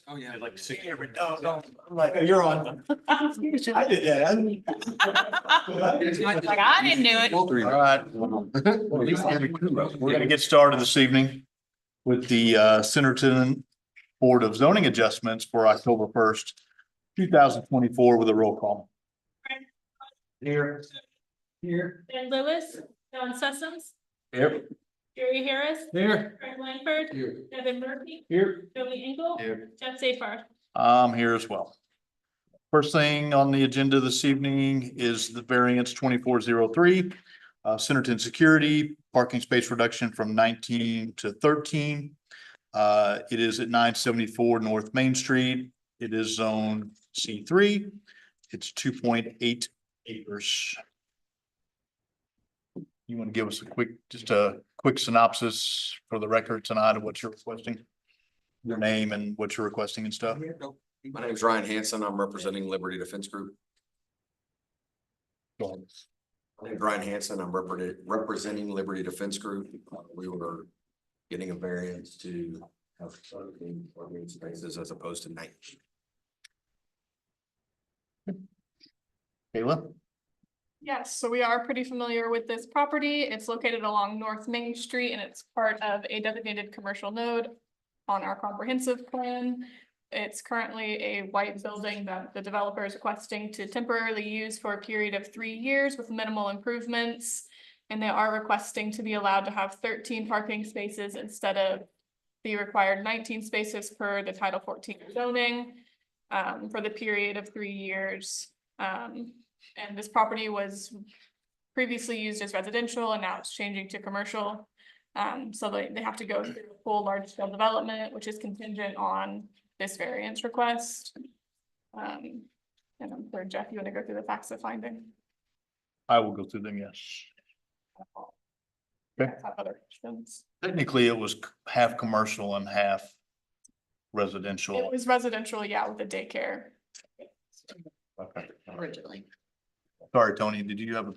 Oh, yeah. Like six every No, no, I'm like, oh, you're on. I did that. Like, I didn't do it. All right. We're gonna get started this evening with the Centerton Board of Zoning Adjustments for October 1st, 2024 with a roll call. Here. Here. Ben Lewis, John Sessoms, Here. Jerry Harris, Here. Craig Langford, Here. Devin Murphy, Here. Joey Engel, Here. Jeff Safar. I'm here as well. First thing on the agenda this evening is the variance 2403. Centerton Security, parking space reduction from 19 to 13. It is at 974 North Main Street. It is zone C3. It's 2.8 acres. You want to give us just a quick synopsis for the record tonight of what you're requesting? Your name and what you're requesting and stuff? My name is Ryan Hansen. I'm representing Liberty Defense Group. Go ahead. My name is Ryan Hansen. I'm representing Liberty Defense Group. We were getting a variance to have 13 parking spaces as opposed to 19. Kayla? Yes, so we are pretty familiar with this property. It's located along North Main Street and it's part of a designated commercial node on our comprehensive plan. It's currently a white building that the developer is requesting to temporarily use for a period of 3 years with minimal improvements. And they are requesting to be allowed to have 13 parking spaces instead of the required 19 spaces per the Title 14 zoning for the period of 3 years. And this property was previously used as residential and now it's changing to commercial. So they have to go through a full large scale development, which is contingent on this variance request. And I'm sure Jeff, you want to go through the facts of finding? I will go through them, yes. Okay. Have other questions? Technically, it was half commercial and half It residential. was residential, yeah, with a daycare. Okay. Originally. Sorry, Tony, did you have a?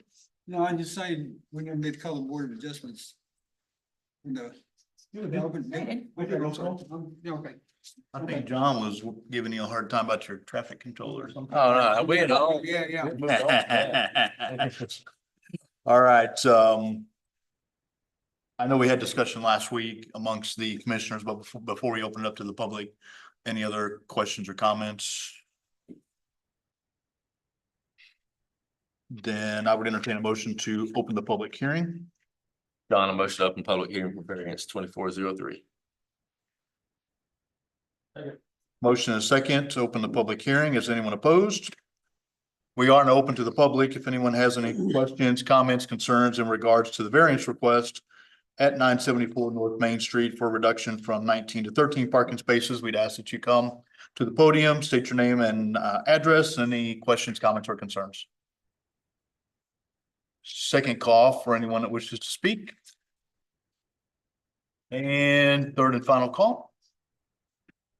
No, I'm just saying, we're gonna make color board of adjustments. No. Yeah, okay. I think John was giving you a hard time about your traffic controller or something. Oh, no, we had all. Yeah, yeah. All right, I know we had discussion last week amongst the commissioners, but before we open it up to the public, any other questions or comments? Then I would entertain a motion to open the public hearing. Don, a motion to open public hearing for variance 2403. Motion is second to open the public hearing. Is anyone opposed? We are now open to the public. If anyone has any questions, comments, concerns in regards to the variance request at 974 North Main Street for a reduction from 19 to 13 parking spaces, we'd ask that you come to the podium, state your name and address, any questions, comments, or concerns. Second call for anyone that wishes to speak. And third and final call.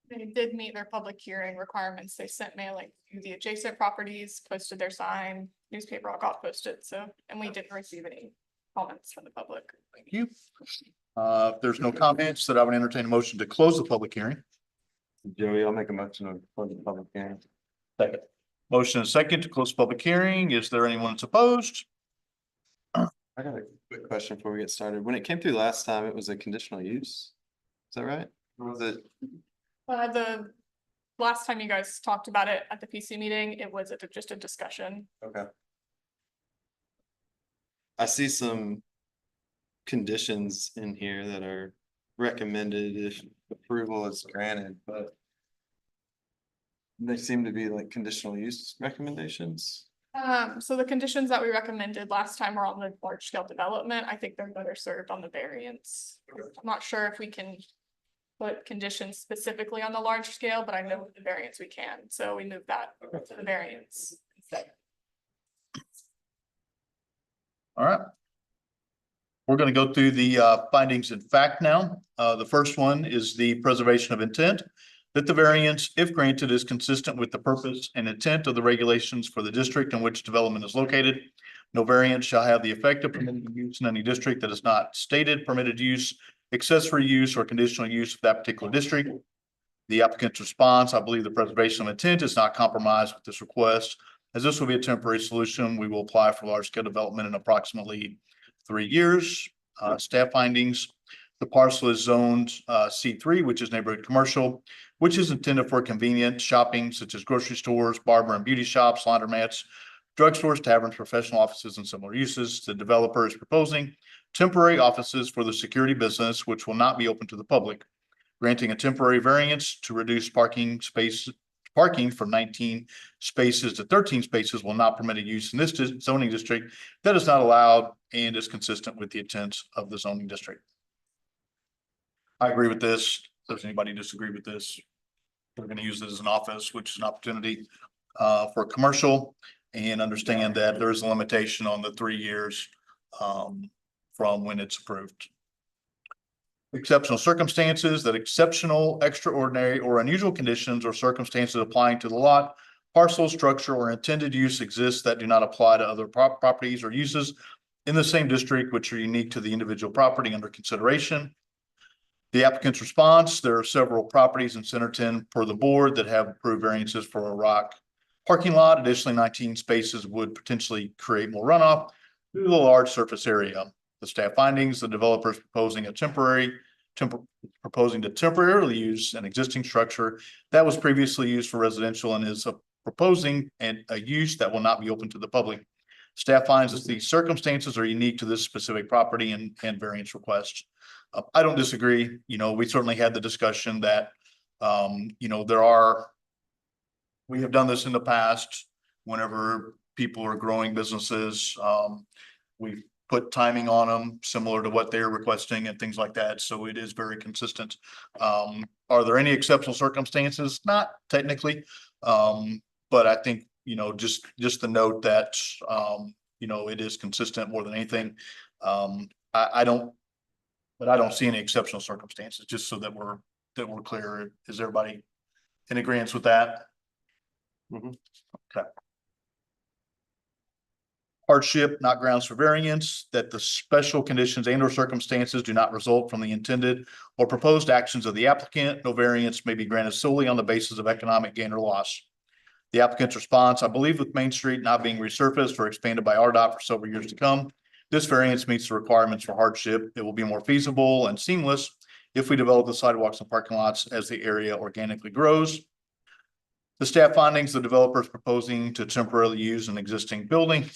They did meet their public hearing requirements. They sent mailing to the adjacent properties, posted their sign, newspaper all got posted, so, and we didn't receive any comments from the public. Thank you. If there's no comments, that I would entertain a motion to close the public hearing. Joey, I'll make a motion to close the public hearing. Second. Motion is second to close the public hearing. Is there anyone that's opposed? I got a quick question before we get started. When it came through last time, it was a conditional use. Is that right? Or was it? The last time you guys talked about it at the PC meeting, it was just a discussion. Okay. I see some conditions in here that are recommended if approval is granted, but they seem to be like conditional use recommendations. So the conditions that we recommended last time were on the large scale development. I think they're better served on the variance. I'm not sure if we can put conditions specifically on the large scale, but I know with the variance we can, so we moved that to the variance instead. All right. We're going to go through the findings in fact now. The first one is the preservation of intent. That the variance, if granted, is consistent with the purpose and intent of the regulations for the district in which development is located. No variance shall have the effect of permitting use in any district that is not stated permitted use, accessory use, or conditional use of that particular district. The applicant's response, I believe the preservation of intent is not compromised with this request. As this will be a temporary solution, we will apply for large scale development in approximately 3 years. Staff findings, the parcel is zoned C3, which is neighborhood commercial, which is intended for convenient shopping such as grocery stores, barber and beauty shops, laundromats, drugstores, taverns, professional offices, and similar uses. The developer is proposing temporary offices for the security business, which will not be open to the public, granting a temporary variance to reduce parking from 19 spaces to 13 spaces will not permit a use in this zoning district that is not allowed and is consistent with the intent of the zoning district. I agree with this. Does anybody disagree with this? We're going to use this as an office, which is an opportunity for commercial, and understand that there is a limitation on the 3 years from when it's approved. Exceptional circumstances, that exceptional, extraordinary, or unusual conditions or circumstances applying to the lot, parcel, structure, or intended use exists that do not apply to other properties or uses in the same district, which are unique to the individual property under consideration. The applicant's response, there are several properties in Centerton per the board that have approved variances for a rock parking lot. Additionally, 19 spaces would potentially create more runoff due to the large surface area. The staff findings, the developer is proposing to temporarily use an existing structure that was previously used for residential and is proposing a use that will not be open to the public. Staff finds that these circumstances are unique to this specific property and variance request. I don't disagree. We certainly had the discussion that, we have done this in the past whenever people are growing businesses. We've put timing on them similar to what they're requesting and things like that. So it is very consistent. Are there any exceptional circumstances? Not technically. But I think, just the note that, it is consistent more than anything. I don't see any exceptional circumstances, just so that we're clear. Is everybody in agreement with that? Mhm. Okay. Hardship, not grounds for variance, that the special conditions and or circumstances do not result from the intended or proposed actions of the applicant. No variance may be granted solely on the basis of economic gain or loss. The applicant's response, I believe with Main Street not being resurfaced or expanded by RDOT for several years to come, this variance meets the requirements for hardship. It will be more feasible and seamless if we develop the sidewalks and parking lots as the area organically grows. The staff findings, the developer is proposing to temporarily use an existing building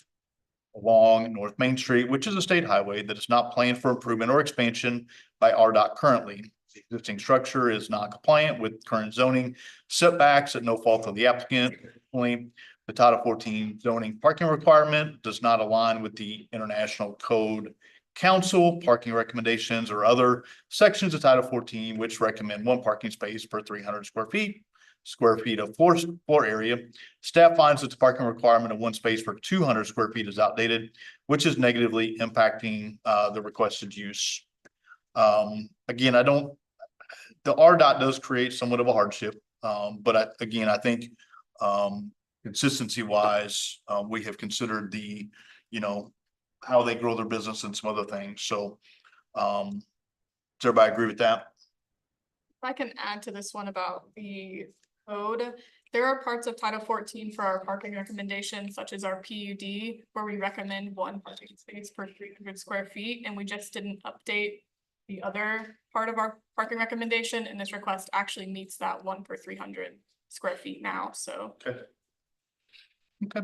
along North Main Street, which is a state highway that is not planned for improvement or expansion by RDOT currently. The existing structure is not compliant with current zoning setbacks at no fault of the applicant. The Title 14 zoning parking requirement does not align with the International Code Council parking recommendations or other sections of Title 14, which recommend 1 parking space per 300 square feet of floor area. Staff finds that the parking requirement of 1 space per 200 square feet is outdated, which is negatively impacting the requested use. Again, the RDOT does create somewhat of a hardship. But I think consistency wise, we have considered how they grow their business and some other things. So does everybody agree with that? If I can add to this one about the code, there are parts of Title 14 for our parking recommendations, such as our PUD, where we recommend 1 parking space per 300 square feet, and we just didn't update the other part of our parking recommendation, and this request actually meets that 1 per 300 square feet now, so. Okay.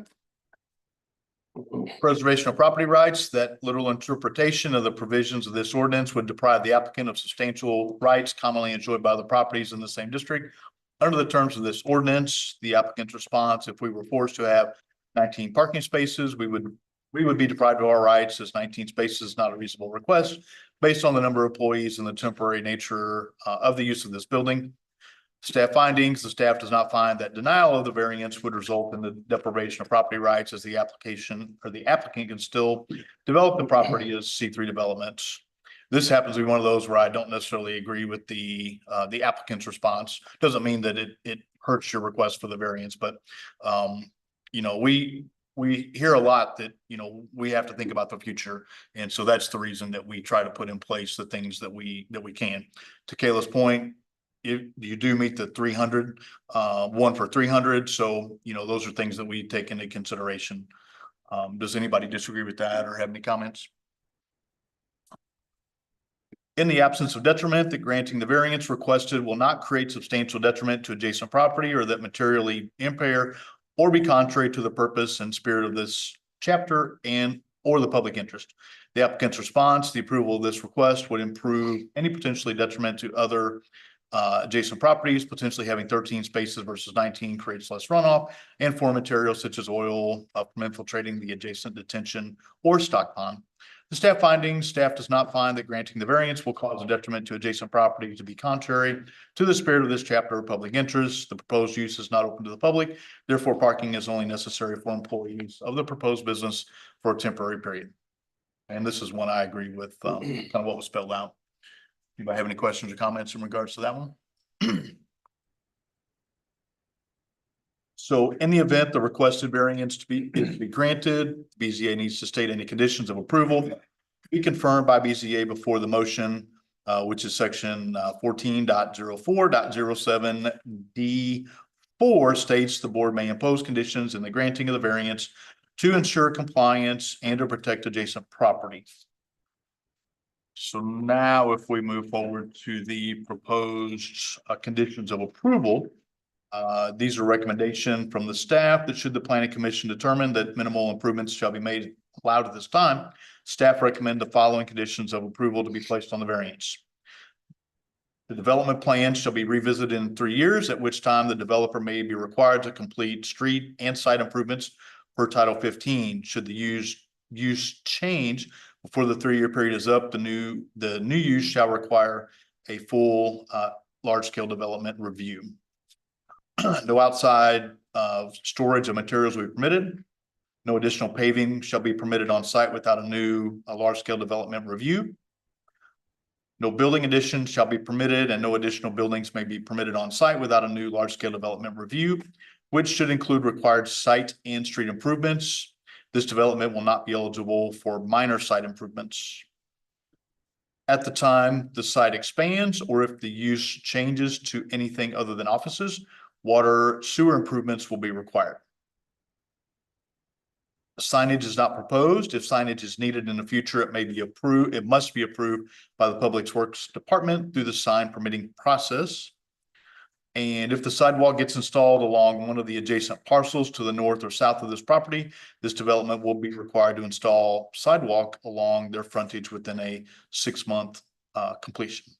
Preservation of property rights, that literal interpretation of the provisions of this ordinance would deprive the applicant of substantial rights commonly enjoyed by the properties in the same district. Under the terms of this ordinance, the applicant's response, if we were forced to have 19 parking spaces, we would be deprived of our rights, as 19 spaces is not a reasonable request based on the number of employees and the temporary nature of the use of this building. Staff findings, the staff does not find that denial of the variance would result in the deprivation of property rights, as the applicant can still develop the property as C3 developments. This happens to be one of those where I don't necessarily agree with the applicant's response. Doesn't mean that it hurts your request for the variance, but we hear a lot that, we have to think about the future. And so that's the reason that we try to put in place the things that we can. To Kayla's point, you do meet the 300, 1 for 300. So, those are things that we take into consideration. Does anybody disagree with that or have any comments? In the absence of detriment, that granting the variance requested will not create substantial detriment to adjacent property or that materially impair or be contrary to the purpose and spirit of this chapter or the public interest. The applicant's response, the approval of this request would improve any potentially detriment to other adjacent properties, potentially having 13 spaces versus 19 creates less runoff and foreign materials such as oil from infiltrating the adjacent detention or stock pond. The staff findings, staff does not find that granting the variance will cause a detriment to adjacent property to be contrary to the spirit of this chapter of public interest. The proposed use is not open to the public. Therefore, parking is only necessary for employees of the proposed business for a temporary period. And this is one I agree with, kind of what was spelled out. Anybody have any questions or comments in regards to that one? So in the event the requested variance to be granted, BZA needs to state any conditions of approval be confirmed by BZA before the motion, which is section 14.04.07D4 states the board may impose conditions in the granting of the variance to ensure compliance and to protect adjacent properties. So now if we move forward to the proposed conditions of approval, these are recommendation from the staff that should the planning commission determine that minimal improvements shall be made allowed at this time, staff recommend the following conditions of approval to be placed on the variance. The development plan shall be revisited in 3 years, at which time the developer may be required to complete street and site improvements per Title 15. Should the use change before the 3-year period is up, the new use shall require a full large-scale development review. No outside storage of materials will be permitted. No additional paving shall be permitted on site without a large-scale development review. No building additions shall be permitted and no additional buildings may be permitted on site without a new large-scale development review, which should include required site and street improvements. This development will not be eligible for minor site improvements. At the time the site expands or if the use changes to anything other than offices, water sewer improvements will be required. Signage is not proposed. If signage is needed in the future, it must be approved by the Public Works Department through the sign permitting process. And if the sidewalk gets installed along one of the adjacent parcels to the north or south of this property, this development will be required to install sidewalk along their frontage within a 6-month completion.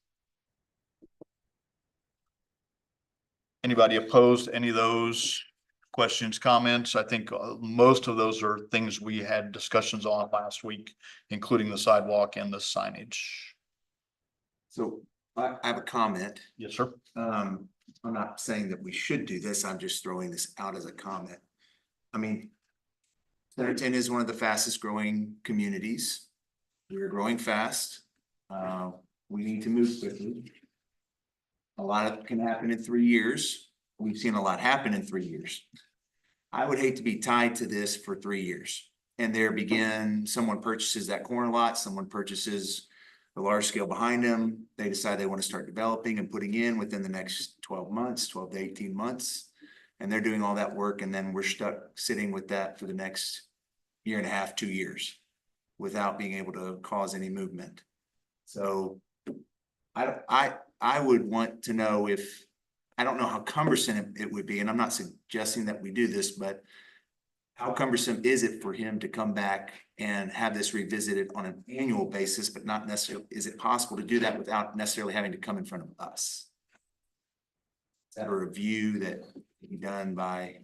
Anybody opposed to any of those questions, comments? I think most of those are things we had discussions on last week, including the sidewalk and the signage. So I have a comment. Yes, sir. I'm not saying that we should do this. I'm just throwing this out as a comment. I mean, Centerton is one of the fastest growing communities. We're growing fast. We need to move quickly. A lot can happen in 3 years. We've seen a lot happen in 3 years. I would hate to be tied to this for 3 years. And someone purchases that corner lot, someone purchases the large scale behind them. They decide they want to start developing and putting in within the next 12 to 18 months. And they're doing all that work. And then we're stuck sitting with that for the next 1.5 to 2 years without being able to cause any movement. So I would want to know I don't know how cumbersome it would be, and I'm not suggesting that we do this, but how cumbersome is it for him to come back and have this revisited on an annual basis, but not necessarily, is it possible to do that without necessarily having to come in front of us? Is that a review that can be done by?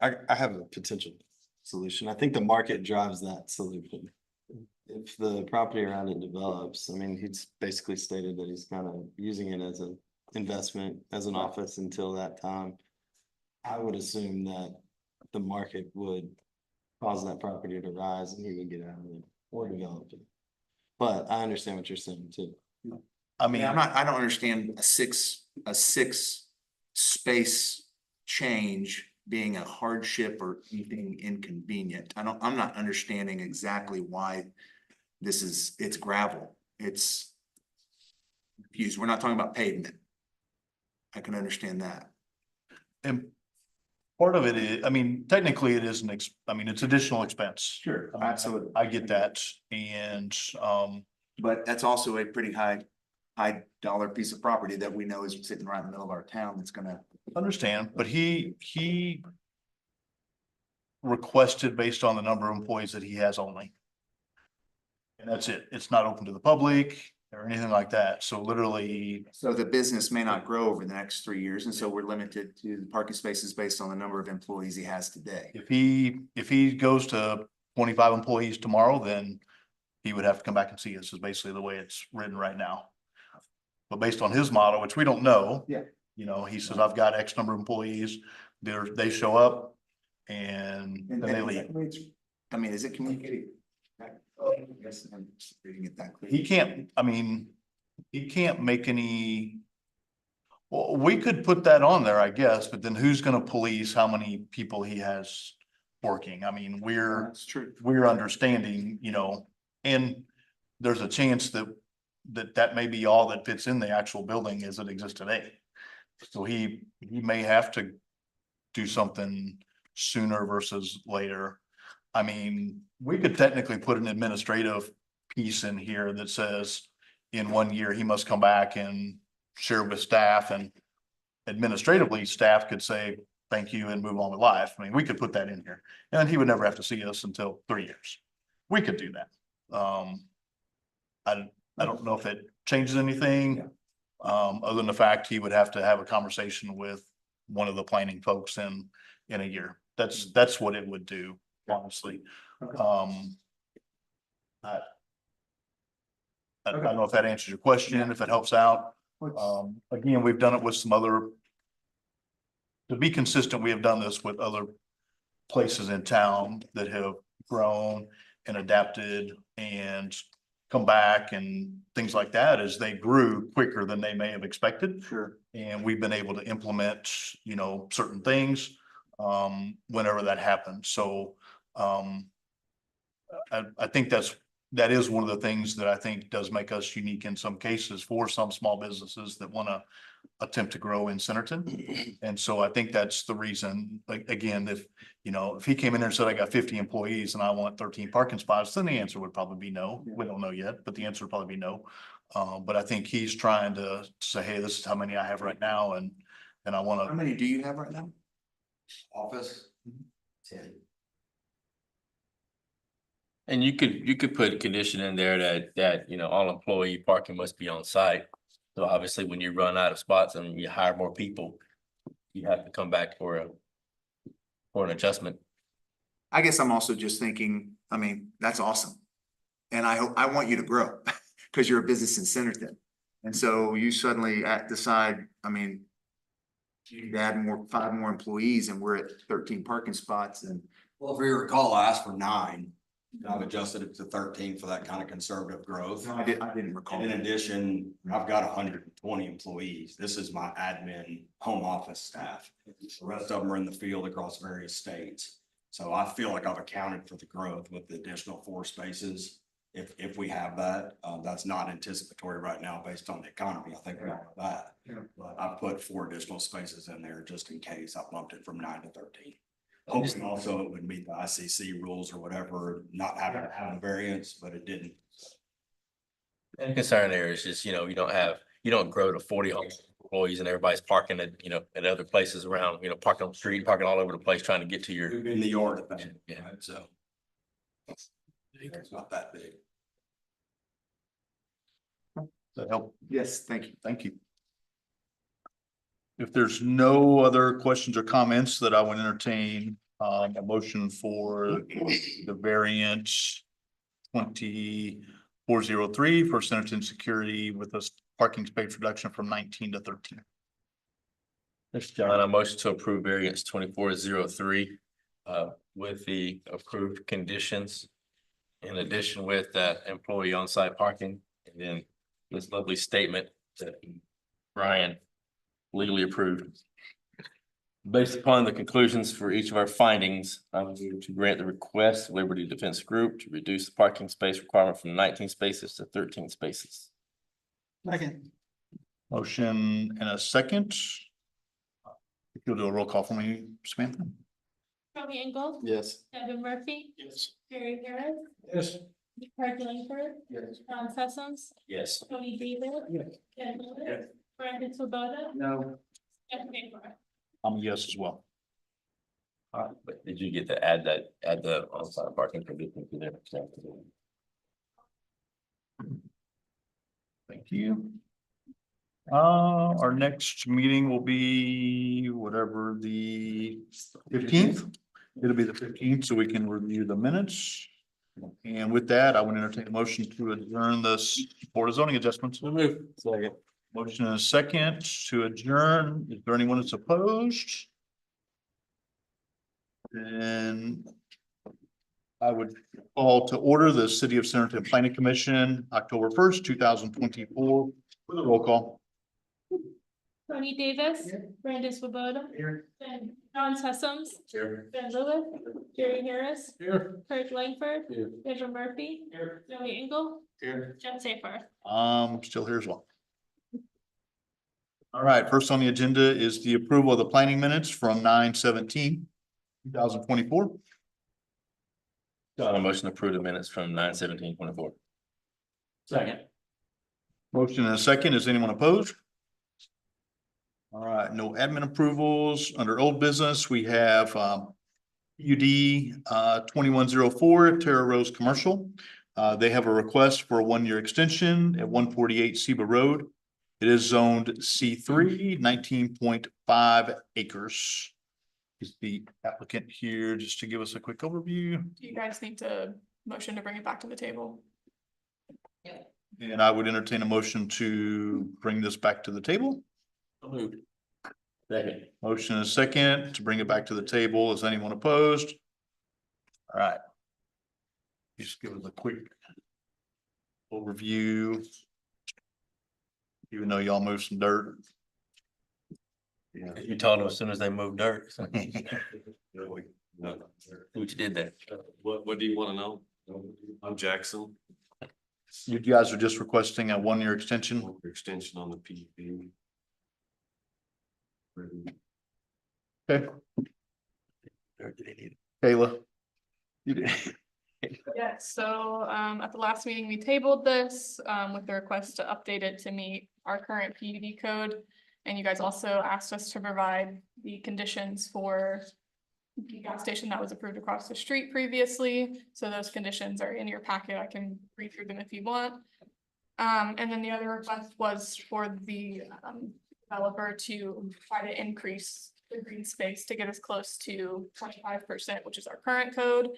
I have a potential solution. I think the market drives that solution. If the property around it develops, I mean, he's basically stated that he's kind of using it as an investment, as an office until that time. I would assume that the market would cause that property to rise and he would get out of it or develop it. But I understand what you're saying too. I mean, I don't understand a six space change being a hardship or anything inconvenient. I'm not understanding exactly why it's gravel. It's confused. We're not talking about pavement. I can understand that. And part of it is, I mean, technically it is it's additional expense. Sure, I mean, absolutely. I get that. And, But that's also a pretty high dollar piece of property that we know is sitting right in the middle of our town that's gonna. understand, but he requested based on the number of employees that he has only. And that's it. It's not open to the public or anything like that. So literally, So the business may not grow over the next 3 years, and so we're limited to the parking spaces based on the number of employees he has today. if he goes to 25 employees tomorrow, then he would have to come back and see us, is basically the way it's written right now. But based on his model, which we don't know. Yeah. You know, he says, I've got X number of employees, they show up and then they leave. I mean, is it communicated? Yes, I'm reading it that clear. He can't, I mean, he can't make any. Well, we could put that on there, I guess, but then who's gonna police how many people he has working? I mean, That's true. we're understanding, you know, and there's a chance that may be all that fits in the actual building as it exists today. So he may have to do something sooner versus later. I mean, we could technically put an administrative piece in here that says in 1 year, he must come back and share with staff, and administratively, staff could say, thank you, and move on with life. I mean, we could put that in here, and then he would never have to see us until 3 years. We could do that. I don't know if it changes anything. Other than the fact he would have to have a conversation with one of the planning folks in a year. That's what it would do, honestly. I don't know if that answers your question, if it helps out. Again, we've done it with some other. To be consistent, we have done this with other places in town that have grown and adapted and come back and things like that as they grew quicker than they may have expected. Sure. And we've been able to implement, you know, certain things whenever that happens. So I think that is one of the things that I think does make us unique in some cases for some small businesses that want to attempt to grow in Centerton. And so I think that's the reason, like, again, if, you know, if he came in there and said, I got 50 employees and I want 13 parking spots, then the answer would probably be no. We don't know yet, but the answer would probably be no. But I think he's trying to say, hey, this is how many I have right now. And I want How to, many do you have right now? Office? 10. And you could put a condition in there that, you know, all employee parking must be on site. So obviously, when you run out of spots and you hire more people, you have to come back for an adjustment. I guess I'm also just thinking, I mean, that's awesome. And I want you to grow because you're a business in Centerton. And so you suddenly decide, I mean, you add 5 more employees and we're at 13 parking spots and. Well, if you recall, I asked for 9. I've adjusted it to 13 for that kind of conservative growth. I didn't recall. And in addition, I've got 120 employees. This is my admin home office staff. The rest of them are in the field across various states. So I feel like I've accounted for the growth with the additional 4 spaces. If we have that, that's not anticipatory right now based on the economy. I think we have that. But I put 4 additional spaces in there just in case. I bumped it from 9 to 13. Hoping also it would meet the ICC rules or whatever, not having to have a variance, but it didn't. And the concern there is just, you know, you don't grow to 40 employees and everybody's parking at, you know, at other places around, you know, parking on the street, parking all over the place, trying to get to your. In the yard, Yeah. right? So. It's not that big. that help. Yes, thank you. Thank you. If there's no other questions or comments, that I would entertain a motion for the variant 2403 for Centerton Security with a parking space reduction from 19 to 13. Mr. John, I motion to approve variance 2403 with the approved conditions. In addition with that employee on-site parking, and then this lovely statement that Brian legally approved. Based upon the conclusions for each of our findings, I move to grant the request of Liberty Defense Group to reduce the parking space requirement from 19 spaces to 13 spaces. Second. Motion and a second. You'll do a roll call for me, Samantha? Tony Engel, Yes. Devin Murphy, Yes. Jerry Harris, Yes. Craig Langford, Yes. John Sessoms, Yes. Tony Davis, Yes. Ken Lewis, Brandon Swoboda, No. Jeff Favor. I'm a yes as well. All right, but did you get to add the on-site parking condition to there? Thank you. Our next meeting will be whatever the 15th. It'll be the 15th, so we can review the minutes. And with that, I would entertain a motion to adjourn this Board of Zoning Adjustments. Second. Motion and a second to adjourn. Is there anyone that's opposed? Then I would call to order the City of Centerton Planning Commission, October 1st, 2024, with a roll call. Tony Davis, Brandon Swoboda, Here. Ben, John Sessoms, Here. Ben Lewis, Jerry Harris, Here. Craig Langford, Here. Devin Murphy, Here. Tony Engel, Here. Jeff Safer. Still here as well. All right, first on the agenda is the approval of the planning minutes from 9/17/2024. On a motion to approve the minutes from 9/17/24. Second. Motion and a second. Is anyone opposed? All right, no admin approvals. Under old business, we have UD 2104 Terra Rose Commercial. They have a request for a 1-year extension at 148 Seba Road. It is zoned C3, 19.5 acres. Is the applicant here just to give us a quick overview? Do you guys need to motion to bring it back to the table? And I would entertain a motion to bring this back to the table. Second. Motion and a second to bring it back to the table. Is anyone opposed? All right. Just give us a quick overview. Even though y'all moved some dirt. Yeah. You told them as soon as they moved dirt. So. What you did there? What do you wanna know? I'm Jackson, You guys are just requesting a 1-year extension. extension on the PUD. Okay, Kayla. You did. Yes, so at the last meeting, we tabled this with the request to update it to meet our current PUD code. And you guys also asked us to provide the conditions for the gas station that was approved across the street previously. So those conditions are in your packet. I can read through them if you want. And then the other request was for the developer to try to increase the green space to get us close to 25%, which is our current code.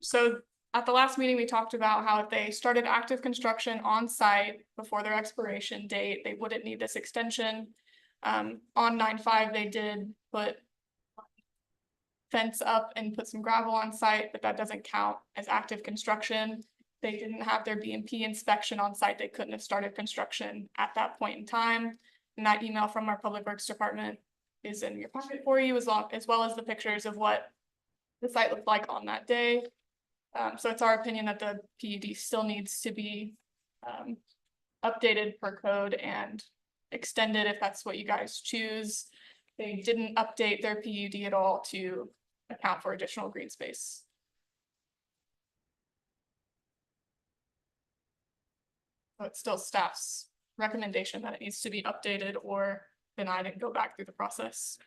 So at the last meeting, we talked about how if they started active construction on site before their expiration date, they wouldn't need this extension. On 9/5, they did put fence up and put some gravel on site, but that doesn't count as active construction. They didn't have their BMP inspection on site. They couldn't have started construction at that point in time. And that email from our Public Works Department is in your pocket for you, as well as the pictures of what the site looked like on that day. So it's our opinion that the PUD still needs to be updated per code and extended if that's what you guys choose. They didn't update their PUD at all to account for additional green space. So it's still staff's recommendation that it needs to be updated or denied and go back through the process.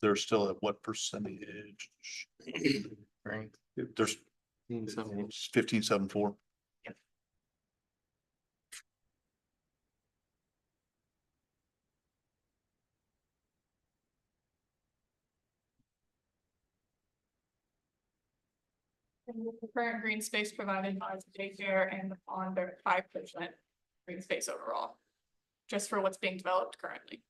They're still at what percentage? There's 15.74. And with the current green space provided by the daycare and the pond, they're at 5% green space overall, just for what's being developed currently.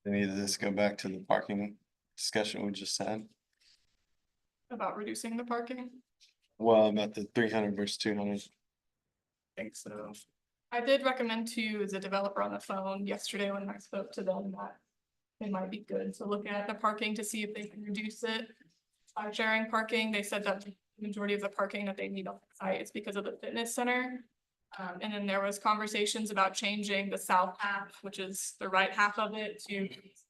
Any of this go back to the parking discussion we just had? About reducing the parking. Well, about the 300 versus 200. I think so. I did recommend to the developer on the phone yesterday when I spoke to them that it might be good to look at the parking to see if they can reduce it. By sharing parking, they said that the majority of the parking that they need on the site is because of the fitness center. And then there was conversations about changing the south half, which is the right half of it, to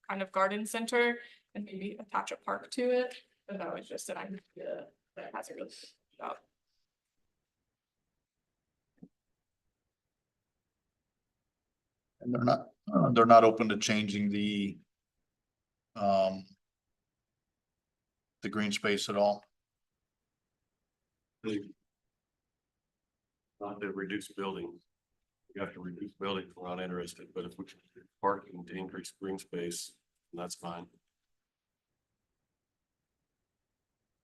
kind of garden center and maybe attach a park to it. But that was just an idea that hasn't really been out. And they're not open to changing the green space at all. Not to reduce building. We have to reduce building, we're not interested, but if we can do parking to increase green space, that's fine.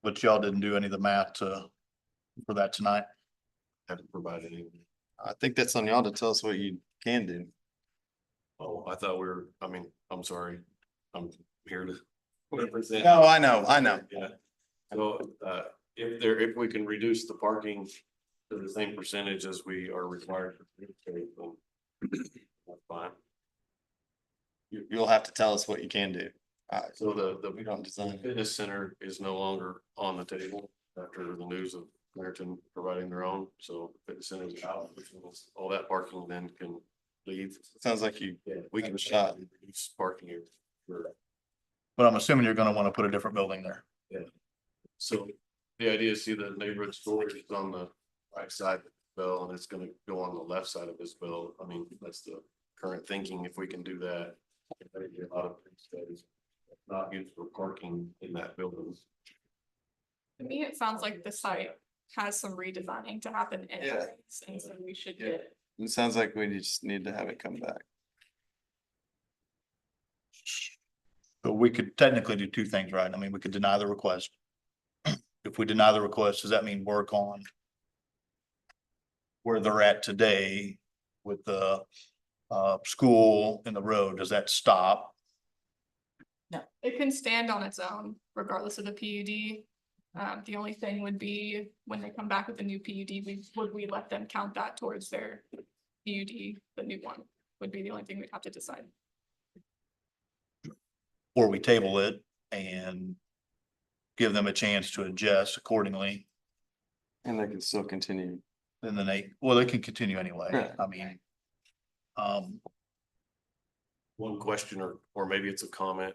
But y'all didn't do any of the math for that tonight. Haven't provided any. I think that's on y'all to tell us what you can do. Oh, I thought we were, I mean, I'm sorry, I'm here to. No, I know. Yeah, so, if we can reduce the parking to the same percentage as we are required for green space, then that's fine. You'll have to tell us what you can do. So the We don't design. fitness center is no longer on the table after the news of Clairton providing their own, so fitness center's out, which means all that parking then can leave. Sounds like we can shot. Reduce parking here for. But I'm assuming you're gonna want to put a different building there. So the idea is, see, the neighborhood storage is on the right side of the bill and it's gonna go on the left side of this bill. I mean, that's the current thinking. If we can do that. There'd be a lot of space not used for parking in that building. To me, it sounds like the site has some redesigning to happen anyways, and so we should get. It sounds like we just need to have it come back. So we could technically do two things, right? I mean, we could deny the request. If we deny the request, does that mean work on where they're at today with the school and the road? Does that stop? It can stand on its own regardless of the PUD. The only thing would be when they come back with a new PUD, would we let them count that towards their PUD, the new one, would be the only thing we'd have to decide. Or we table it and give them a chance to adjust accordingly, And they can still continue. and then they can continue anyway. Right. I mean, One question, or maybe it's a comment.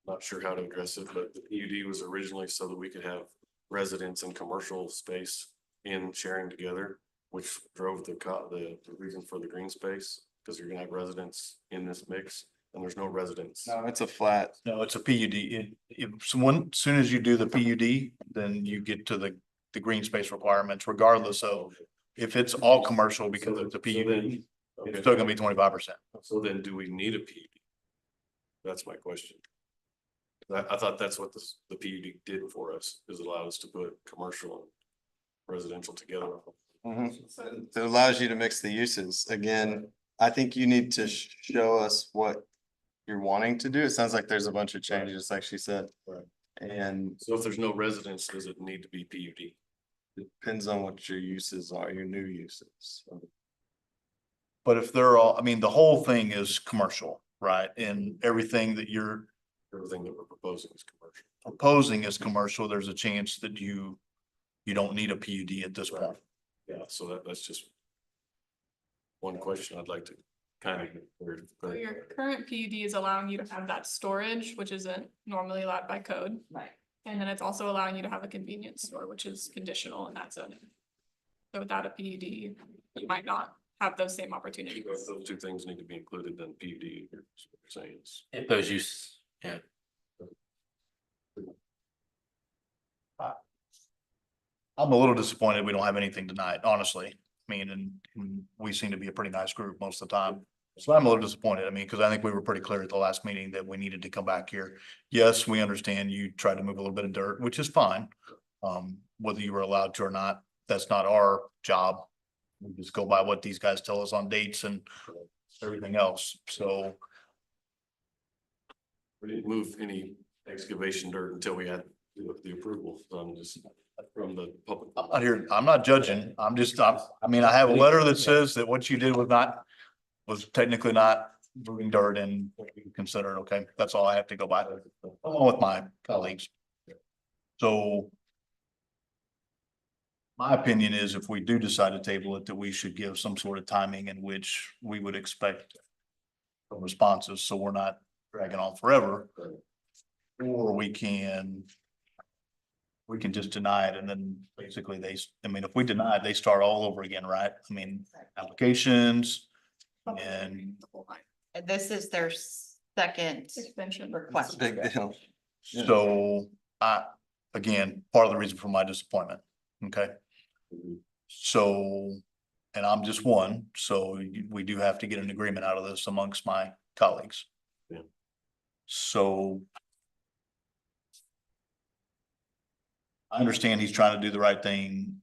Not sure how to address it, but the PUD was originally so that we could have residents and commercial space in sharing together, which drove the reason for the green space, because you're gonna have residents in this mix, and there's no residents. No, it's a flat. no, it's a PUD. As soon as you do the PUD, then you get to the green space requirements regardless of if it's all commercial because it's a PUD. It's still gonna be 25%. So then do we need a PUD? That's my question. I thought that's what the PUD did for us, is allow us to put commercial and residential together. It allows you to mix the uses. Again, I think you need to show us what you're wanting to do. It sounds like there's a bunch of changes, like she said. Right. And So if there's no residents, does it need to be PUD? it depends on what your uses are, your new uses. But if they're all, I mean, the whole thing is commercial, right? And everything that you're Everything that we're proposing is commercial. proposing is commercial, there's a chance that you don't need a PUD at this point. Yeah, so that's just one question I'd like to kind of. So your current PUD is allowing you to have that storage, which isn't normally allowed by code. Right. And then it's also allowing you to have a convenience store, which is conditional in that zone. So without a PUD, you might not have those same opportunities. If those two things need to be included, then PUD, you're saying is. If those uses, yeah. I'm a little disappointed we don't have anything tonight, honestly. I mean, and we seem to be a pretty nice group most of the time. So I'm a little disappointed. I mean, because I think we were pretty clear at the last meeting that we needed to come back here. Yes, we understand you tried to move a little bit of dirt, which is fine. Whether you were allowed to or not, that's not our job. We just go by what these guys tell us on dates and everything else. So We didn't move any excavation dirt until we had the approval, so I'm just from the public. I'm not here, I'm not judging. I mean, I have a letter that says that what you did was technically not moving dirt and considered, okay? That's all I have to go by, along with my colleagues. So my opinion is if we do decide to table it, that we should give some sort of timing in which we would expect responses, so we're not dragging on forever. Or we can just deny it and then basically I mean, if we deny it, they start all over again, right? I mean, applications and And this is their second Extension. request. Big deal. so again, part of the reason for my disappointment, okay? So, and I'm just one, so we do have to get an agreement out of this amongst my colleagues. Yeah. So I understand he's trying to do the right thing.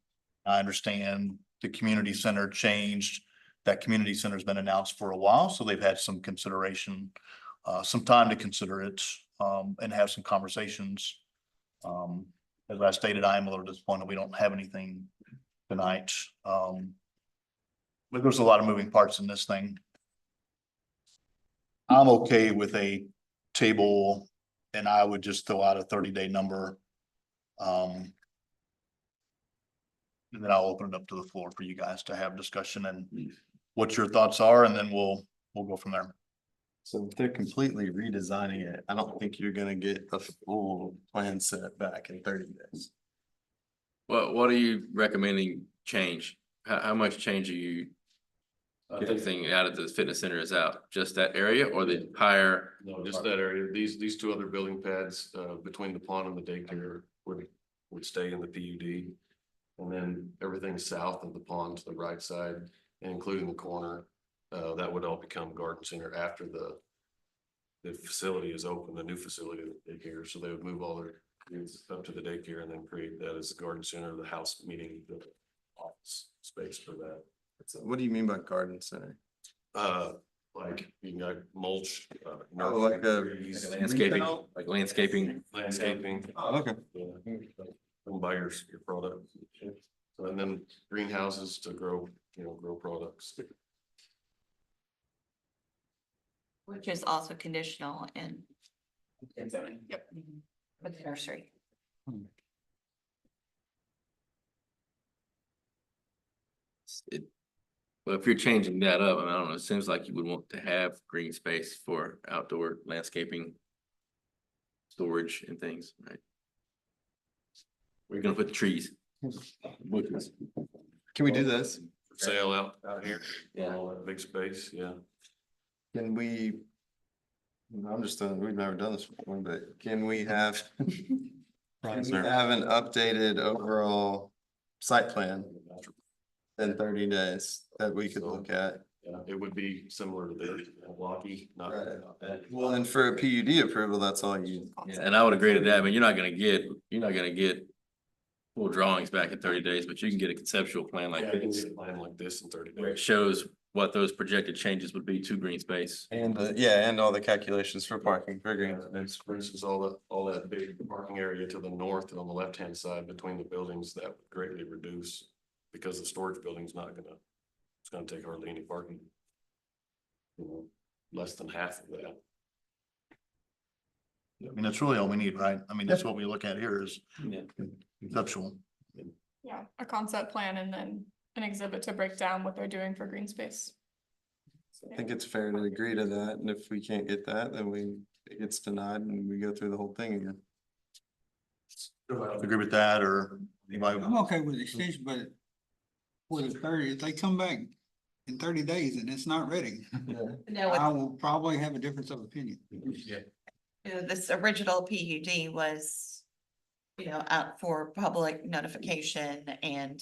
I understand the community center changed. That community center's been announced for a while, so they've had some consideration, some time to consider it, and have some conversations. As I stated, I am a little disappointed we don't have anything tonight. But there's a lot of moving parts in this thing. I'm okay with a table, and I would just throw out a 30-day number. And then I'll open it up to the floor for you guys to have discussion and what your thoughts are, and then we'll go from there. So if they're completely redesigning it, I don't think you're gonna get a full plan set back in 30 days. What are you recommending change? How much change are you? Everything out of the fitness center is out, just that area or the entire? No, just that area. These two other building pads, between the pond and the daycare would stay in the PUD. And then everything south of the pond to the right side, including the corner, that would all become garden center after the facility is open, the new facility that they here. So they would move all their kids up to the daycare and then create that as a garden center, the house meeting, the office space for that. So what do you mean by garden center? Like you got mulch, Oh, like a- trees, Landscaping, like landscaping. landscaping. Oh, okay. Yeah, come buy your product. So, and then greenhouses to grow, grow products. Which is also conditional in. Yep. With the nursery. Well, if you're changing that up, I mean, I don't know, it seems like you would want to have green space for outdoor landscaping. Storage and things, right? We're gonna put the trees. Bushes. Can we do this? For sale out here. Yeah. All that big space, yeah. Can we? I'm just, we've never done this before, but can we have? Can we have an updated overall site plan in 30 days that we could look at? Yeah, it would be similar to the Milwaukee, not. Right. not that. Well, and for a PUD approval, that's all you. Yeah, and I would agree to that. I mean, you're not gonna get full drawings back in 30 days, but you can get a conceptual plan like Yeah, you can this. get a plan like this in 30 Where it days. shows what those projected changes would be to green space. And yeah, and all the calculations for parking for green. And for instance, all that big parking area to the north and on the left-hand side between the buildings, that would greatly reduce. Because the storage building's not gonna, it's gonna take hardly any parking. Less than half of that. I mean, that's really all we need, right? I mean, that's what we look at here is conceptual. Yeah, a concept plan and then an exhibit to break down what they're doing for green space. I think it's fair to agree to that, and if we can't get that, then it gets denied and we go through the whole thing again. Agree with that, or anybody? I'm okay with the extension, but for the 30, if they come back in 30 days and it's not ready, No, I will probably have a difference of opinion. this original PUD was, out for public notification and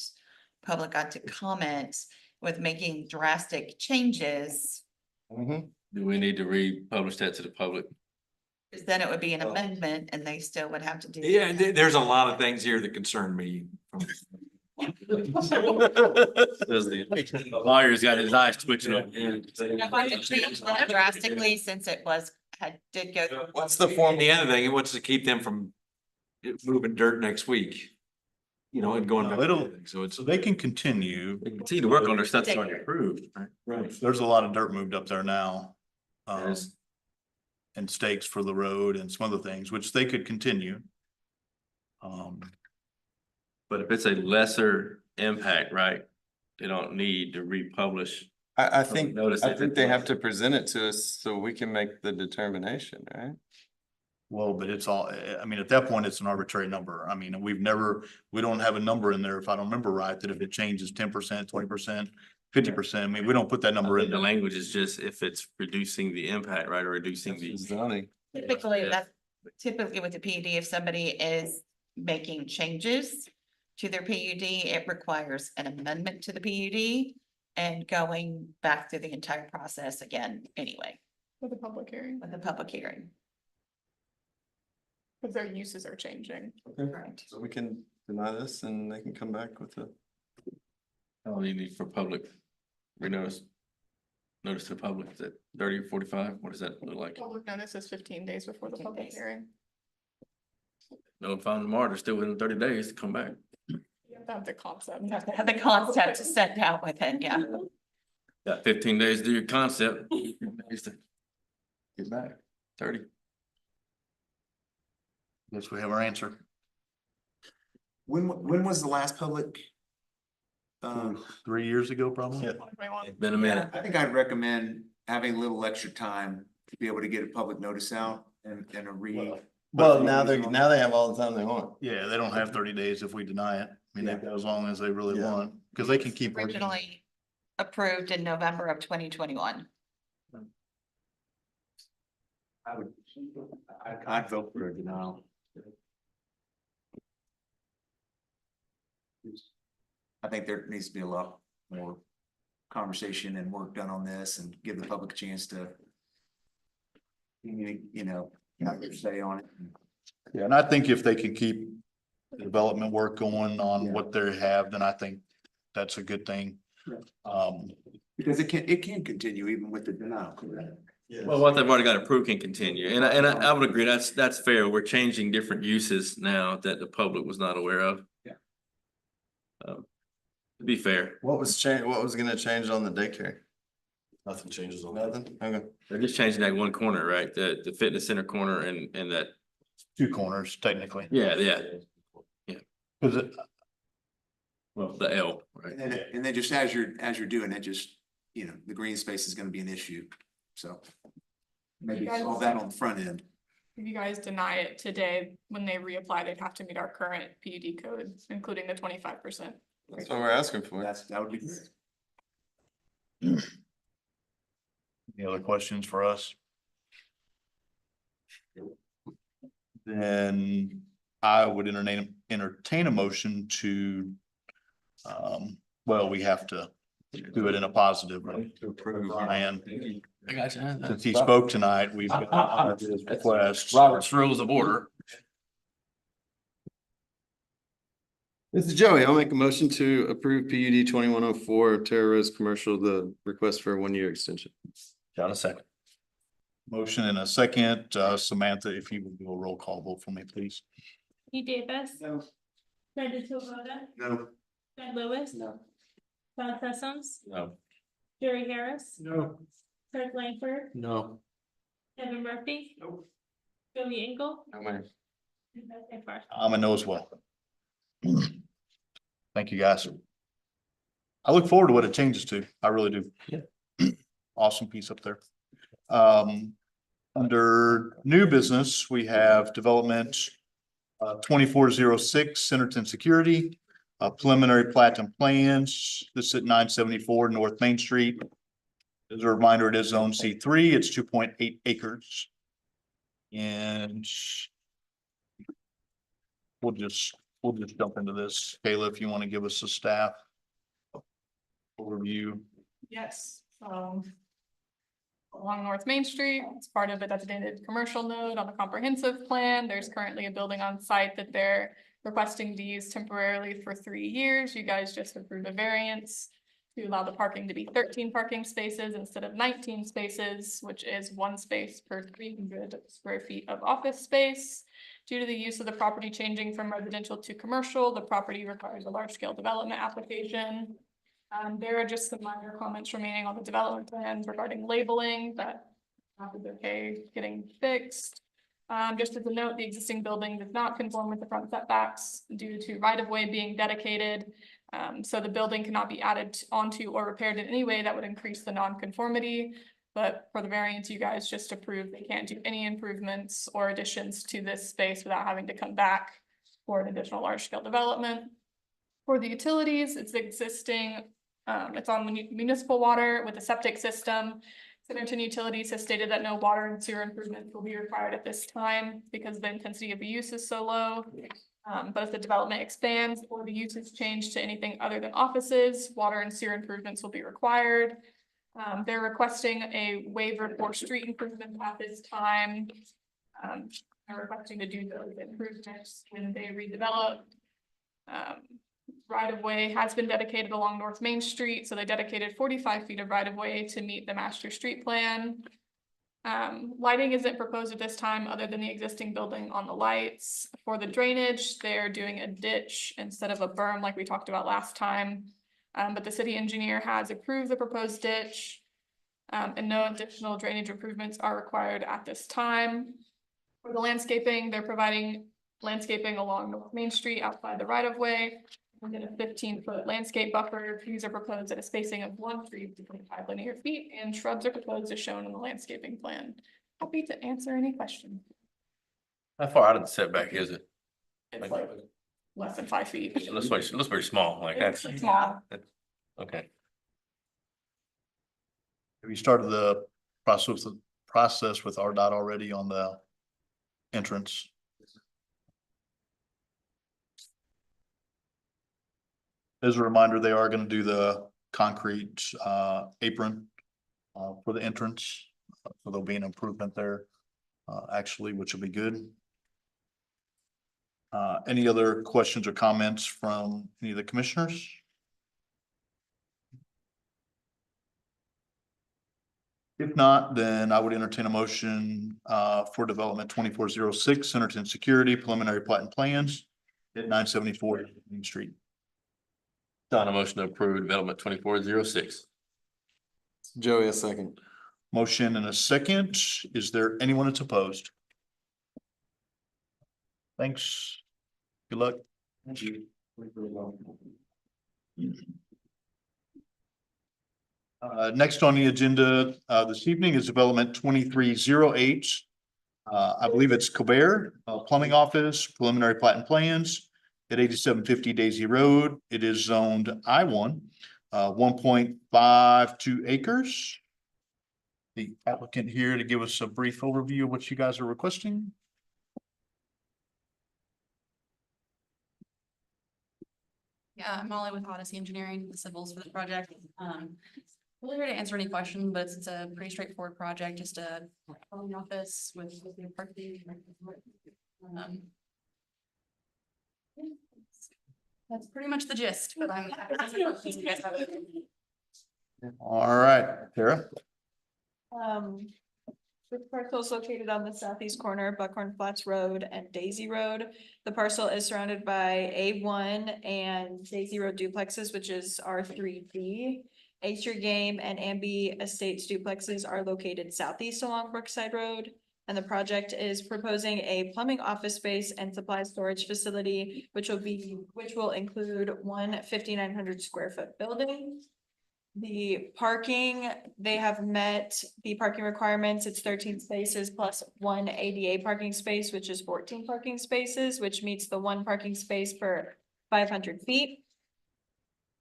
public got to comment with making drastic changes. Mhm. Do we need to republish that to the public? Because then it would be an amendment and they still would have to do. Yeah, there's a lot of things here that concern me. The lawyer's got his eyes twitching up. If I could change that drastically since it did go. What's the form? The other thing, it wants to keep them from moving dirt next week. you know, and going back. It'll- So it's, So they can continue. they continue to work on their stuff that's already approved, right? Right. There's a lot of dirt moved up there now. Yes. And stakes for the road and some other things, which they could continue. But if it's a lesser impact, right? They don't need to republish. I think, Notice I if think it they was- have to present it to us so we can make the determination, right? Well, but it's all, I mean, at that point, it's an arbitrary number. I mean, we don't have a number in there, if I don't remember right, that if it changes 10%, 20%, 50%, I mean, we don't put that number in The there. language is just if it's reducing the impact, right, or reducing the. Zoning. Typically, Yeah. that's typically with the PUD, if somebody is making changes to their PUD, it requires an amendment to the PUD and going back through the entire process again anyway, For the public hearing, with the public hearing. because their uses are changing. Right. So we can deny this and they can come back with it. How long do you need for public renotice? Notice to the public, is it 30 or 45? What does that look like? Public notice is 15 days before the 15 public days. hearing. Notify them tomorrow, they're still within 30 days to come back. You have to have the concept. You have to have the concept to set out with it, yeah. Got 15 days to do your concept. Days to Get back, 30. Guess we have our answer. When was the last public? 3 years ago, probably. Yeah. 2021. It's been a minute. I think I'd recommend having a little extra time to be able to get a public notice out and a read. Well, now they have all the time they want. Yeah, they don't have 30 days if we deny it. I mean, they've got as long as they really Yeah. want, because they can keep. working. Originally approved in November of 2021. I'd vote for a denial. I think there needs to be a lot more conversation and work done on this and give the public a chance to have their say on it. Yeah, and I think if they can keep the development work going on what they have, then I think that's a good thing. Because it can continue even with the denial, correct? Well, what they've already got approved can continue, and I would agree, that's fair, we're changing different uses now that the public was not aware of. Yeah. To be fair, What was gonna change on the daycare? Nothing changes on that. Nothing? Okay. they're just changing that one corner, right, the fitness center corner and that, 2 corners technically. yeah, Cause it, well, the L, right? And then just as you're doing it, just, the green space is gonna be an issue, so. Maybe You guys- solve that on the front end. If you guys deny it today, when they reapply, they'd have to meet our current PUD code, including the 25%. That's what we're asking for. That would be great. any other questions for us? Then I would entertain a motion to, well, we have to do it in a positive way. To approve. Brian, I got you. since he spoke tonight, we've got his request. Robert's Rules of Order. This is Joey. I'll make a motion to approve PUD 2104 Terra Rose Commercial, the request for a 1-year extension. John, a second. Motion in a second. Samantha, if you would do a roll call vote for me, please. E Davis. No. Brenda Swoboda, No. Fred Lewis. No. John Sessoms, No. Jerry Harris, No. Kurt Langford, No. Kevin Murphy. Nope. Joey Engel. No, man. and Beth Barth. I'm a no as well. Thank you, guys. I look forward to what it changes to. I really do. Yeah. Awesome piece up there. Under new business, we have development 2406 Centerton Security, preliminary plat and plans. This is at 974 North Main Street. As a reminder, it is zone C3. It's 2.8 acres. And we'll just jump into this. Kayla, if you want to give us a staff overview. Yes, along North Main Street, it's part of a designated commercial node on the comprehensive plan. There's currently a building on site that they're requesting to use temporarily for 3 years. You guys just approved a variance to allow the parking to be 13 parking spaces instead of 19 spaces, which is 1 space per 300 square feet of office space. Due to the use of the property changing from residential to commercial, the property requires a large-scale development application. There are just some minor comments remaining on the development plans regarding labeling that is okay getting fixed. Just as a note, the existing building does not conform with the front setbacks due to right-of-way being dedicated. So the building cannot be added onto or repaired in any way that would increase the non-conformity. But for the variance, you guys just approved, they can't do any improvements or additions to this space without having to come back for an additional large-scale development. For the utilities, it's existing, it's on municipal water with a septic system. Centerton Utilities has stated that no water and sewer improvements will be required at this time because the intensity of the use is so low. But if the development expands or the use is changed to anything other than offices, water and sewer improvements will be required. They're requesting a waiver for street improvements at this time. They're requesting to do those improvements when they redevelop. Right of way has been dedicated along North Main Street, so they dedicated 45 feet of right of way to meet the master street plan. Lighting isn't proposed at this time other than the existing building on the lights. For the drainage, they're doing a ditch instead of a berm like we talked about last time. But the city engineer has approved the proposed ditch. And no additional drainage improvements are required at this time. For the landscaping, they're providing landscaping along North Main Street outside the right of way. Within a 15-foot landscape buffer, trees are proposed at a spacing of 1 tree to 25 linear feet, and shrubs are proposed as shown on the landscaping plan. Happy to answer any questions. How far out of the setback is it? It's like less than 5 feet. It looks very small, like that's. It's small. Okay. Have you started the process with RDOT already on the entrance? As a reminder, they are gonna do the concrete apron for the entrance. So there'll be an improvement there, actually, which will be good. Any other questions or comments from any of the commissioners? If not, then I would entertain a motion for development 2406 Centerton Security Preliminary Plat and Plans at 974 Main Street. On a motion to approve development 2406. Joey, a second. Motion and a second. Is there anyone that's opposed? Thanks. Good luck. Thank you. Next on the agenda this evening is development 2308. I believe it's Colbert Plumbing Office, preliminary plat and plans at 8750 Daisy Road. It is zoned I1, 1.52 acres. The applicant here to give us a brief overview of what you guys are requesting. Yeah, I'm Molly with Odyssey Engineering, the civils for the project. Really here to answer any questions, but it's a pretty straightforward project, just a plumbing office with the parking. That's pretty much the gist, but I'm happy to answer questions you guys have. All right, Tara. This parcel is located on the southeast corner of Buckhorn Flats Road and Daisy Road. The parcel is surrounded by A1 and Daisy Road duplexes, which is R3D. Acer Game and Ambi Estates duplexes are located southeast along Brookside Road. And the project is proposing a plumbing office space and supply storage facility, which will include one 5,900 square foot building. The parking, they have met the parking requirements. It's 13 spaces plus one ADA parking space, which is 14 parking spaces, which meets the 1 parking space per 500 feet.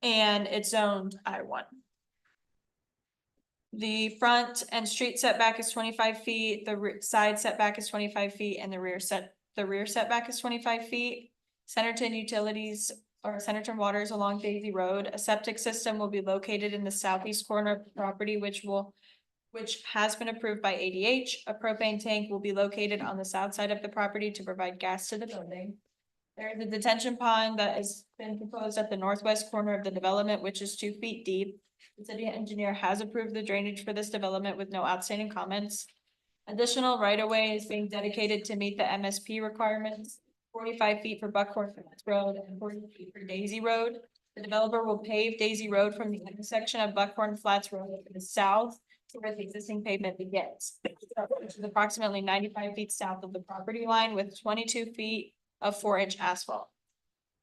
And it's zoned I1. The front and street setback is 25 feet, the side setback is 25 feet, and the rear setback is 25 feet. Centerton Utilities or Centerton Waters along Daisy Road. A septic system will be located in the southeast corner of the property, which has been approved by ADH. A propane tank will be located on the south side of the property to provide gas to the building. There is a detention pond that has been proposed at the northwest corner of the development, which is 2 feet deep. The city engineer has approved the drainage for this development with no outstanding comments. Additional right-of-way is being dedicated to meet the MSP requirements, 45 feet for Buckhorn Flats Road and 40 feet for Daisy Road. The developer will pave Daisy Road from the intersection of Buckhorn Flats Road to the south to where the existing pavement begins, which is approximately 95 feet south of the property line with 22 feet of 4-inch asphalt.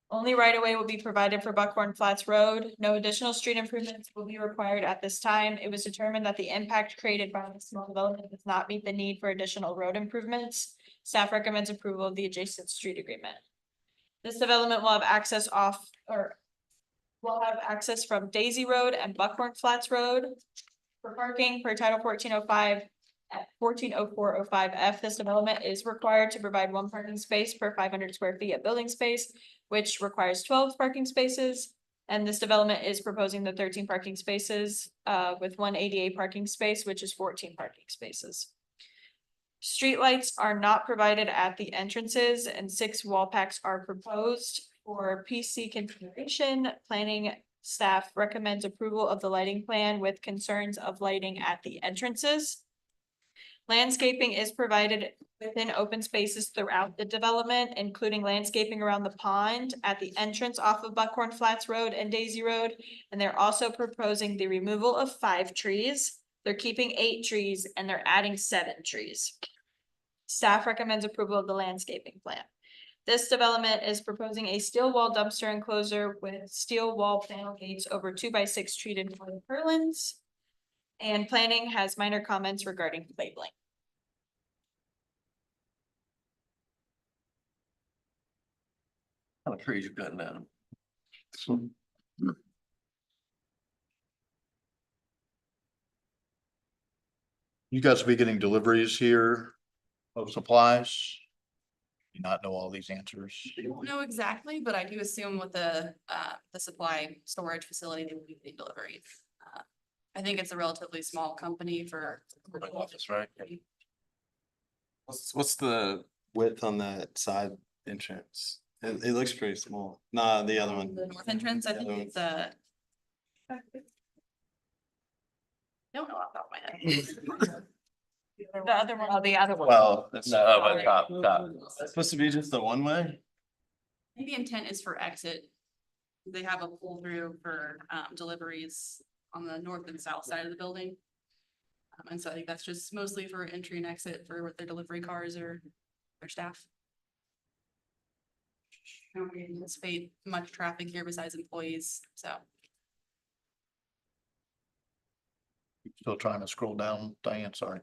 Only right-of-way will be provided for Buckhorn Flats Road. No additional street improvements will be required at this time. It was determined that the impact created by the small development does not meet the need for additional road improvements. Staff recommends approval of the adjacent street agreement. This development will have access will have access from Daisy Road and Buckhorn Flats Road. For parking per Title 1405 at 140405F, this development is required to provide 1 parking space per 500 square feet of building space, which requires 12 parking spaces. And this development is proposing the 13 parking spaces with 1 ADA parking space, which is 14 parking spaces. Streetlights are not provided at the entrances and 6 wall packs are proposed. For PC configuration, planning staff recommends approval of the lighting plan with concerns of lighting at the entrances. Landscaping is provided within open spaces throughout the development, including landscaping around the pond at the entrance off of Buckhorn Flats Road and Daisy Road. And they're also proposing the removal of 5 trees. They're keeping 8 trees and they're adding 7 trees. Staff recommends approval of the landscaping plan. This development is proposing a steel wall dumpster enclosure with steel wall panel gates over 2x6 treated wood purlins. And planning has minor comments regarding labeling. How many trees you cutting down? You guys will be getting deliveries here of supplies? Do not know all these answers. I don't know exactly, but I do assume with the supply storage facility, they will be getting deliveries. I think it's a relatively small company for. Office, right? What's the width on that side entrance? It looks pretty small. Nah, the other one. The north entrance, I think it's don't know off the top of my head. The other one. Oh, the other one. Well, that's No, but top. that's supposed to be just the one way? I think the intent is for exit. They have a pull through for deliveries on the north and south side of the building. And so I think that's just mostly for entry and exit for their delivery cars or their staff. I don't really anticipate much traffic here besides employees, so. Still trying to scroll down, Diane, sorry.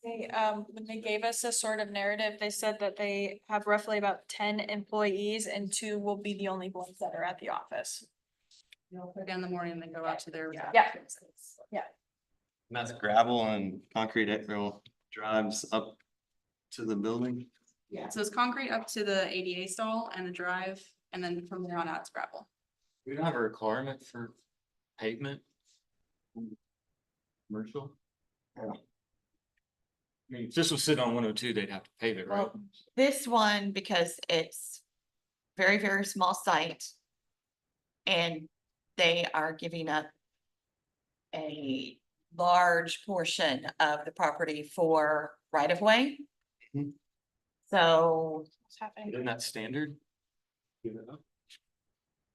When they gave us a sort of narrative, they said that they have roughly about 10 employees and 2 will be the only ones that are at the office. They'll put in the morning and then go out to their. Yeah. And that's gravel and concrete drives up to the building? Yeah, so it's concrete up to the ADA stall and the drive, and then from there on out it's gravel. We don't have a requirement for pavement? Commercial? I mean, if this was sitting on 102, they'd have to pave it, right? Well, this one, because it's very, very small site. And they are giving up a large portion of the property for right of way. Mhm. So, Isn't that standard? Give it up.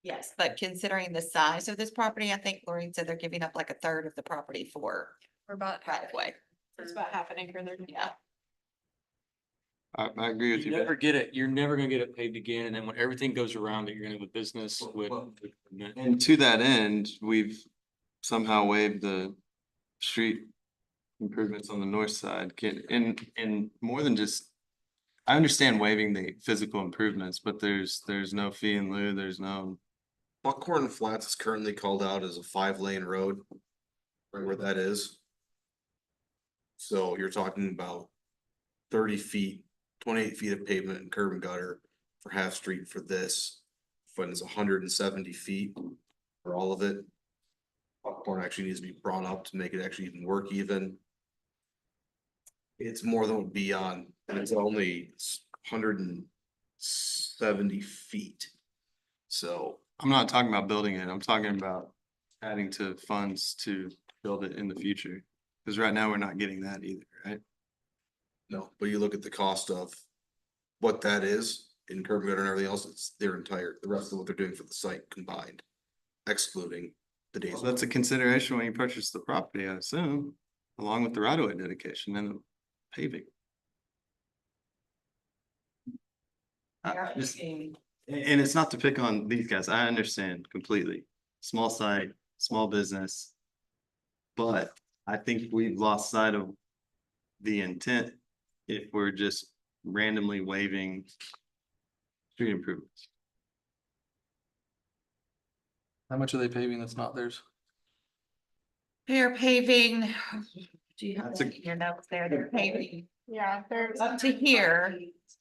yes, but considering the size of this property, I think Lorraine said they're giving up like 1/3 of the property for We're about right of way. It's about half an acre there. Yeah. I agree with You you. never get it, you're never gonna get it paved again, and then when everything goes around it, you're gonna have a business with. And to that end, we've somehow waived the street improvements on the north side. And more than just, I understand waiving the physical improvements, but there's no fee in lieu, there's no. Buckhorn Flats is currently called out as a 5-lane road, right where that is. So you're talking about 30 feet, 28 feet of pavement and curb and gutter for half street for this. When it's 170 feet for all of it. Buckhorn actually needs to be brought up to make it actually even work even. It's more than would be on, and it's only 170 feet. So I'm not talking about building it, I'm talking about adding to funds to build it in the future. Cause right now we're not getting that either, right? No, but you look at the cost of what that is in curb gutter and everything else, it's their entire, the rest of what they're doing for the site combined. Excluding the days. Well, that's a consideration when you purchase the property, I assume, along with the right of way dedication and the paving. And it's not to pick on these guys, I understand completely, small site, small business. But I think we've lost sight of the intent if we're just randomly waiving street improvements. How much are they paving that's not theirs? They're paving, do you have That's a- that in your notes there? They're paving Yeah, there's. up to here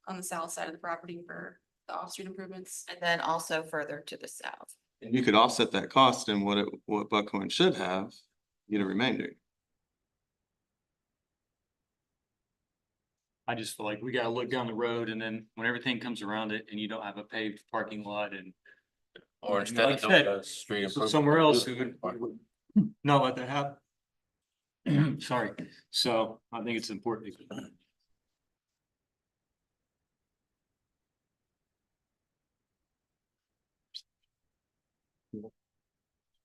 On the south side of the property for the off-street improvements. and then also further to the south. And you could offset that cost in what Buckhorn should have, get a remainder. I just feel like we gotta look down the road and then when everything comes around it and you don't have a paved parking lot and. Or Like instead I of said, doing a street so improvement. somewhere else who would not let that happen. Sorry, so I think it's important.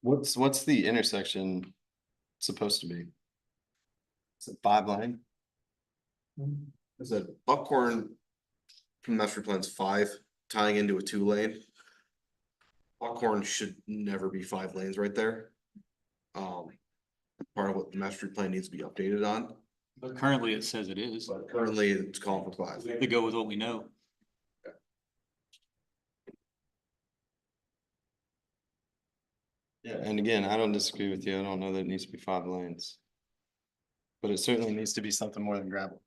What's the intersection supposed to be? Is it 5 lane? I said Buckhorn from master plan's 5 tying into a 2 lane. Buckhorn should never be 5 lanes right there. Part of what the master plan needs to be updated on, But currently it says it is. but currently it's calling for 5. We have to go with what we know. Yeah, and again, I don't disagree with you. I don't know that it needs to be 5 lanes. But it certainly needs to be something more than gravel.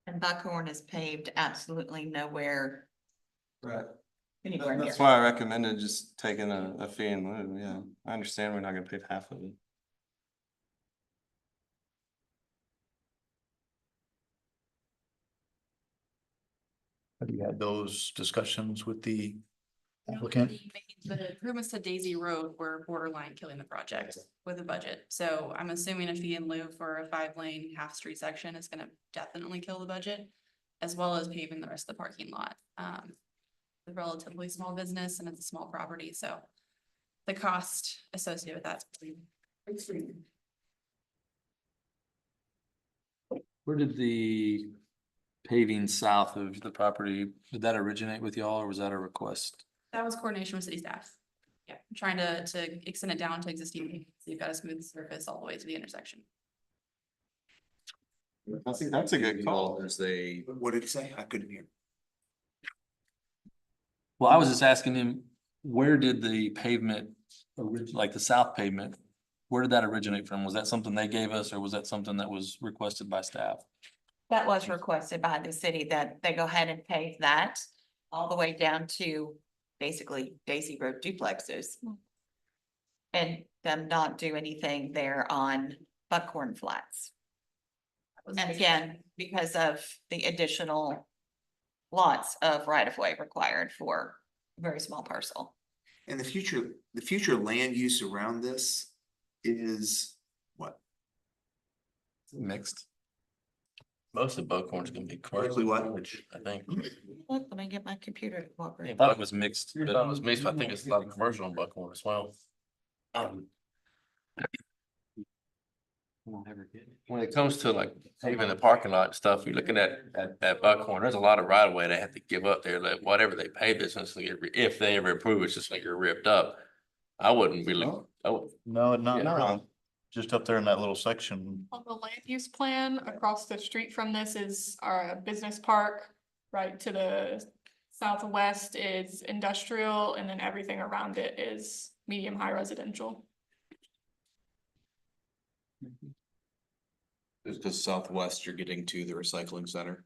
And Buckhorn is paved absolutely nowhere. Right. Anywhere near. That's why I recommended just taking a fee in lieu, yeah. I understand we're not gonna pay half of it. Have you had those discussions with the applicant? The improvements to Daisy Road were borderline killing the project with the budget. So I'm assuming a fee in lieu for a 5-lane half street section is gonna definitely kill the budget. As well as paving the rest of the parking lot. The relatively small business and it's a small property, so. The cost associated with that's pretty extreme. Where did the paving south of the property, did that originate with y'all or was that a request? That was coordination with city staff. Yeah, trying to extend it down to existing, so you've got a smooth surface all the way to the intersection. I think that's a good call. There's a, What did it say? I couldn't hear. Well, I was just asking him, where did the pavement, like the south pavement, where did that originate from? Was that something they gave us or was that something that was requested by staff? That was requested by the city that they go ahead and pave that all the way down to basically Daisy Road duplexes. And them not do anything there on Buckhorn Flats. And again, because of the additional lots of right of way required for a very small parcel. And the future land use around this is what? Mixed. Most of Buckhorn's gonna be commercial, Mostly what? which I think. Look, let me get my computer to I cooperate. thought it was mixed, but I was mixed. I think it's a lot of commercial in Buckhorn as well. When it comes to like paving the parking lot and stuff, you're looking at Buckhorn, there's a lot of right of way they have to give up there, like whatever they pave, it's just like, if they ever approve, it's just like you're ripped up. I wouldn't be looking, oh, No, not Yeah. really. Just up there in that little section. On the land use plan, across the street from this is our business park. Right to the southwest is industrial, and then everything around it is medium-high residential. it's because southwest, you're getting to the recycling center.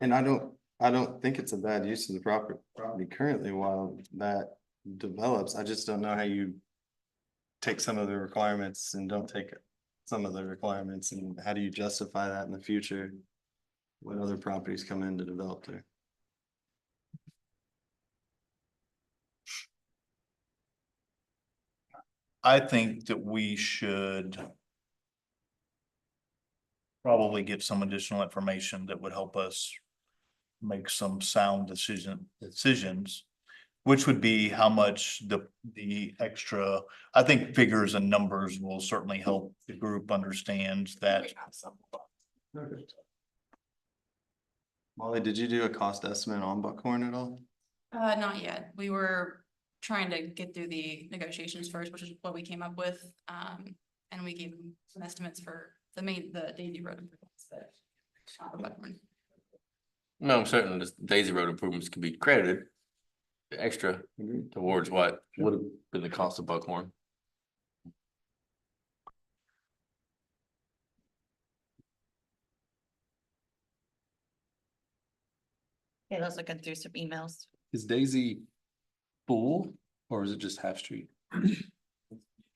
And I don't think it's a bad use of the property currently while that develops. I just don't know how you take some of the requirements and don't take some of the requirements and how do you justify that in the future? What other properties come in to develop there? I think that we should probably get some additional information that would help us make some sound decisions, which would be how much the extra, I think figures and numbers will certainly help the group understand that. Molly, did you do a cost estimate on Buckhorn at all? Not yet. We were trying to get through the negotiations first, which is what we came up with. And we gave them some estimates for the Daisy Road improvements that. No, I'm certain the Daisy Road improvements can be credited extra towards what would have been the cost of Buckhorn. Yeah, I was looking through some emails. Is Daisy full or is it just half street?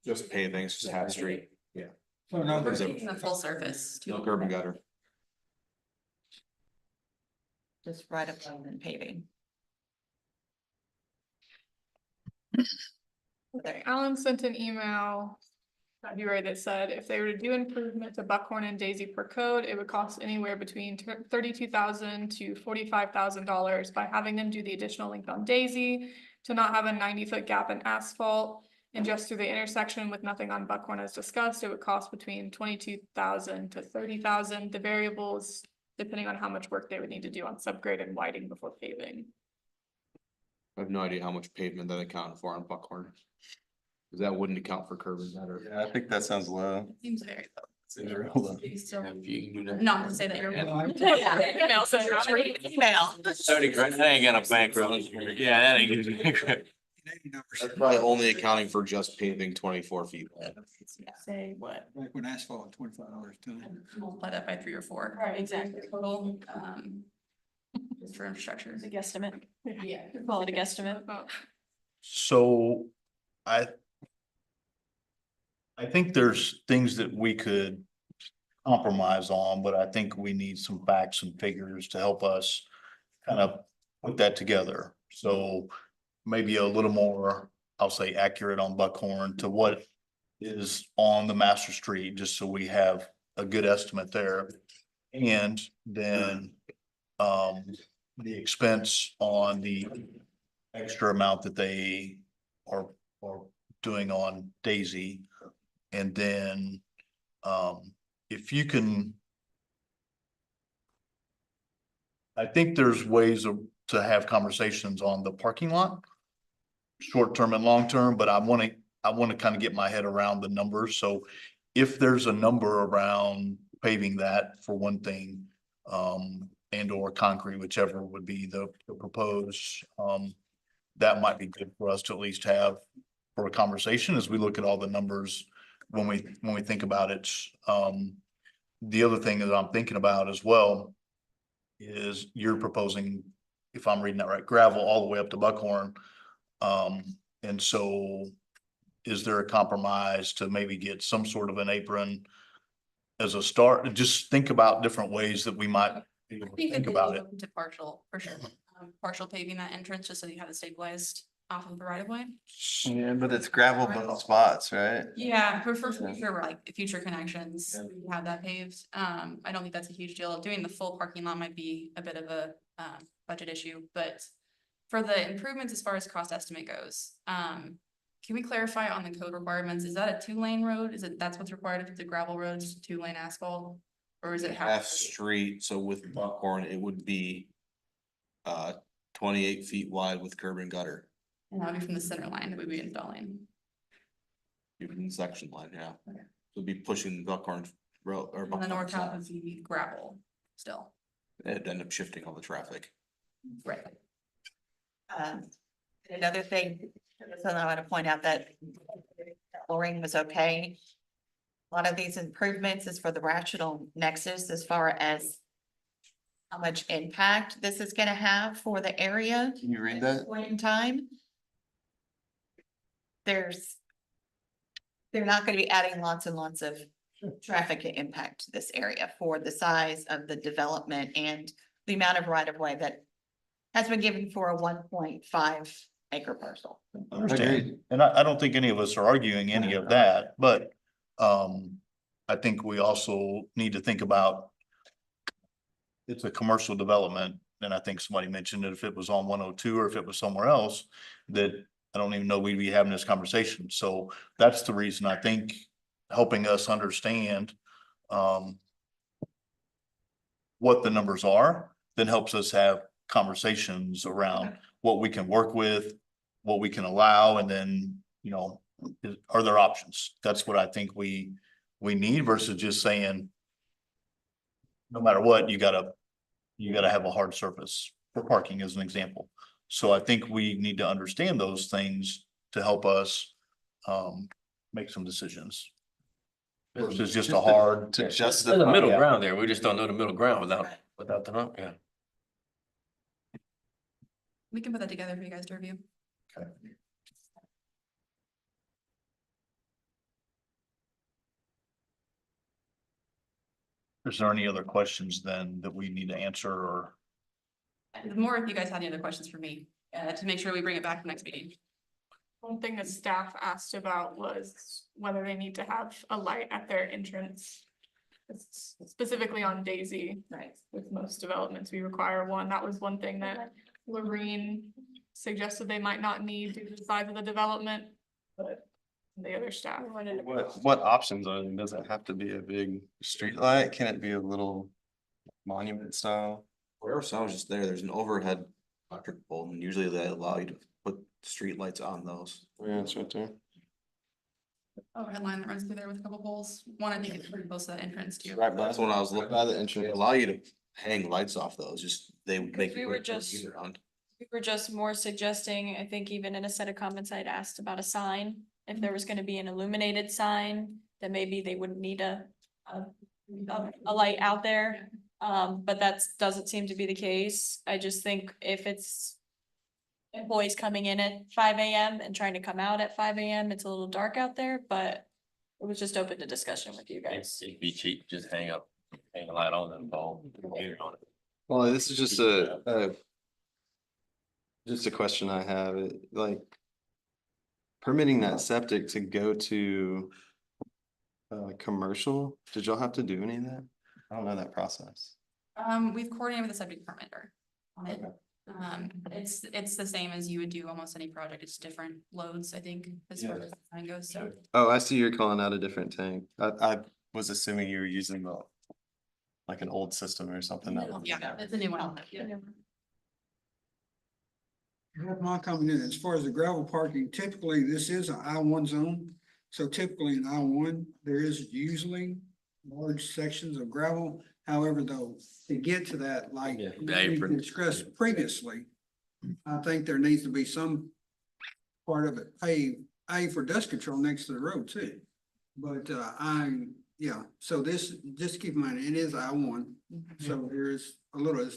Just paving, it's just half street. Yeah. So now We're there's taking the full surface. No curb and gutter. Just right above and paving. Okay, Alan sent an email February that said if they were to do improvement to Buckhorn and Daisy per code, it would cost anywhere between $32,000 to $45,000 by having them do the additional length on Daisy to not have a 90-foot gap in asphalt. And just through the intersection with nothing on Buckhorn as discussed, it would cost between $22,000 to $30,000. The variables, depending on how much work they would need to do on subgrade and widening before paving. I have no idea how much pavement that accounted for on Buckhorn. Cause that wouldn't account for curb and gutter. Yeah, I think that sounds low. Seems very low. Seems real low. Still, If you can do that. not to say that you're. Email said, Email. 30 grand, that ain't gonna bankrupt. Yeah, that ain't gonna bankrupt. That's probably only accounting for just paving 24 feet. Say what? like when asphalt, $25 too. Multiply that by 3 or 4. Right, exactly. Total, just for infrastructure. It's a guesstimate. Yeah. Call it a guesstimate. So I think there's things that we could compromise on, but I think we need some facts and figures to help us kind of put that together. So maybe a little more, I'll say, accurate on Buckhorn to what is on the master street, just so we have a good estimate there. And then the expense on the extra amount that they are doing on Daisy. And then if you can, I think there's ways to have conversations on the parking lot, short-term and long-term, but I want to kind of get my head around the numbers. So if there's a number around paving that for one thing, and or concrete, whichever would be the proposed, that might be good for us to at least have for a conversation as we look at all the numbers when we think about it. The other thing that I'm thinking about as well is you're proposing, if I'm reading that right, gravel all the way up to Buckhorn. And so is there a compromise to maybe get some sort of an apron as a start? And just think about different ways that we might be able to think about it. To partial, for sure. Partial paving that entrance, just so you have it stabilized off of the right of way. Yeah, but it's gravel both spots, right? Yeah, for future, like future connections, we have that paved. I don't think that's a huge deal. Doing the full parking lot might be a bit of a budget issue, but for the improvements as far as cost estimate goes, can we clarify on the code requirements? Is that a 2-lane road? Is it, that's what's required if it's a gravel road, just 2-lane asphalt? Or is it Half street, so with Buckhorn, it would be 28 feet wide with curb and gutter. And that would be from the center line that we'd be installing. Even section line, yeah. So it'd be pushing Buckhorn road or On the Buckhorn north half side. would be gravel still. It'd end up shifting all the traffic. Right. Another thing, so I want to point out that flooring was okay. A lot of these improvements is for the rational nexus as far as how much impact this is gonna have for the area. Can you read at this that? point in time. They're not gonna be adding lots and lots of traffic impact to this area for the size of the development and the amount of right of way that has been given for a 1.5 acre parcel. Understand, and I don't think any of us are arguing any of that, but, I think we also need to think about it's a commercial development, and I think somebody mentioned that if it was on 102 or if it was somewhere else, that I don't even know we'd be having this conversation. So that's the reason I think helping us understand, what the numbers are, then helps us have conversations around what we can work with, what we can allow, and then, are there options? That's what I think we need versus just saying, no matter what, you gotta have a hard surface for parking as an example. So I think we need to understand those things to help us, make some decisions. Versus just a hard. To There's justify. a middle Yeah. ground there. We just don't know the middle ground without the number, yeah. We can put that together for you guys to review. Is there any other questions then that we need to answer or? The more if you guys had any other questions for me, to make sure we bring it back for next meeting. One thing that staff asked about was whether they need to have a light at their entrance. It's specifically on Daisy. Right. With most developments, we require one. That was one thing that Lorene suggested they might not need due to the size of the development, but the other staff. What options are there? Does it have to be a big street light? Can it be a little monument style? Wherever someone's just there, there's an overhead electric pole, and usually they allow you to put street lights on those. Yeah, it's right there. Overhead line that runs through there with a couple poles. One, I think it's pretty close to that entrance too. Right, but that's when I was looking at the entrance, they allow you to hang lights off those, just they make. we it were work for just- either end. We were just more suggesting, I think even in a set of comments, I'd asked about a sign. If there was gonna be an illuminated sign, then maybe they wouldn't need a light out there. But doesn't seem to be the case. I just think if it's employees coming in at 5 AM and trying to come out at 5 AM, it's a little dark out there, but it was just open to discussion with you guys. It'd be cheap, just hang a light on the pole. Computer on it. Well, this is just just a question I have, like. Permitting that septic to go to. Commercial, did y'all have to do any of that? I don't know that process. We've coordinated with the subject permitter on it. It's the same as you would do almost any project. It's different loads, I think, as far as the design goes, so. Oh, I see you're calling out a different tank. I was assuming you were using the. Like an old system or something that. Yeah, it's a new one. Yeah. I have my comment in, as far as the gravel parking, typically this is an I-1 zone. So typically in I-1, there is usually large sections of gravel. However, though, to get to that, like Yeah, we the apron. discussed previously, I think there needs to be some part of it paved, for dust control next to the road too. But so this, just keep in mind, it is I-1, so there is a little,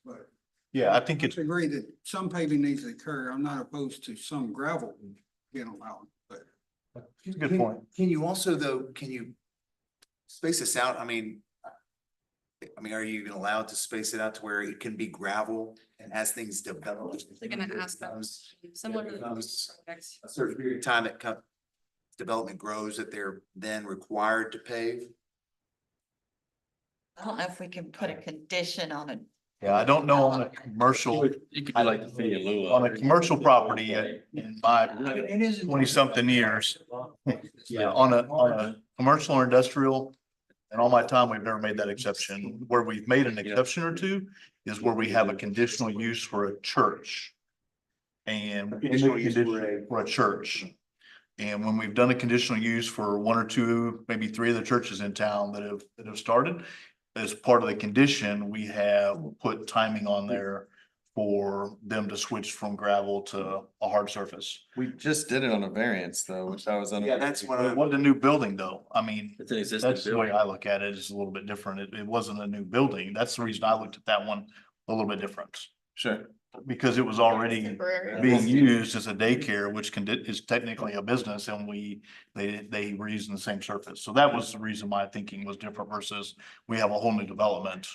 but. Yeah, I think it's, I agree that some paving needs to occur. I'm not opposed to some gravel being allowed, but. good point. Can you also though, can you space this out? I mean, are you even allowed to space it out to where it can be gravel and as things develop? They're gonna ask that, similar to the becomes projects. a certain period of time that development grows that they're then required to pave? I don't know if we can put a condition on it. Yeah, I don't know on a commercial, You could do like the fee in lieu of. on a commercial property in my It is. 20-something years. Yeah, on a commercial or industrial, and all my time, we've never made that exception. Where we've made an exception or two is where we have a conditional use for a church. And for a church. And when we've done a conditional use for one or two, maybe three of the churches in town that have started, as part of the condition, we have put timing on there for them to switch from gravel to a hard surface. We just did it on a variance though, which I was. Yeah, that's what It wasn't a new building though. I mean, It's an existing that's the way building. I look at it. It's a little bit different. It wasn't a new building. That's the reason I looked at that one a little bit different. Sure. because it was already Temporary. being used as a daycare, which is technically a business, and they were using the same surface. So that was the reason my thinking was different versus we have a whole new development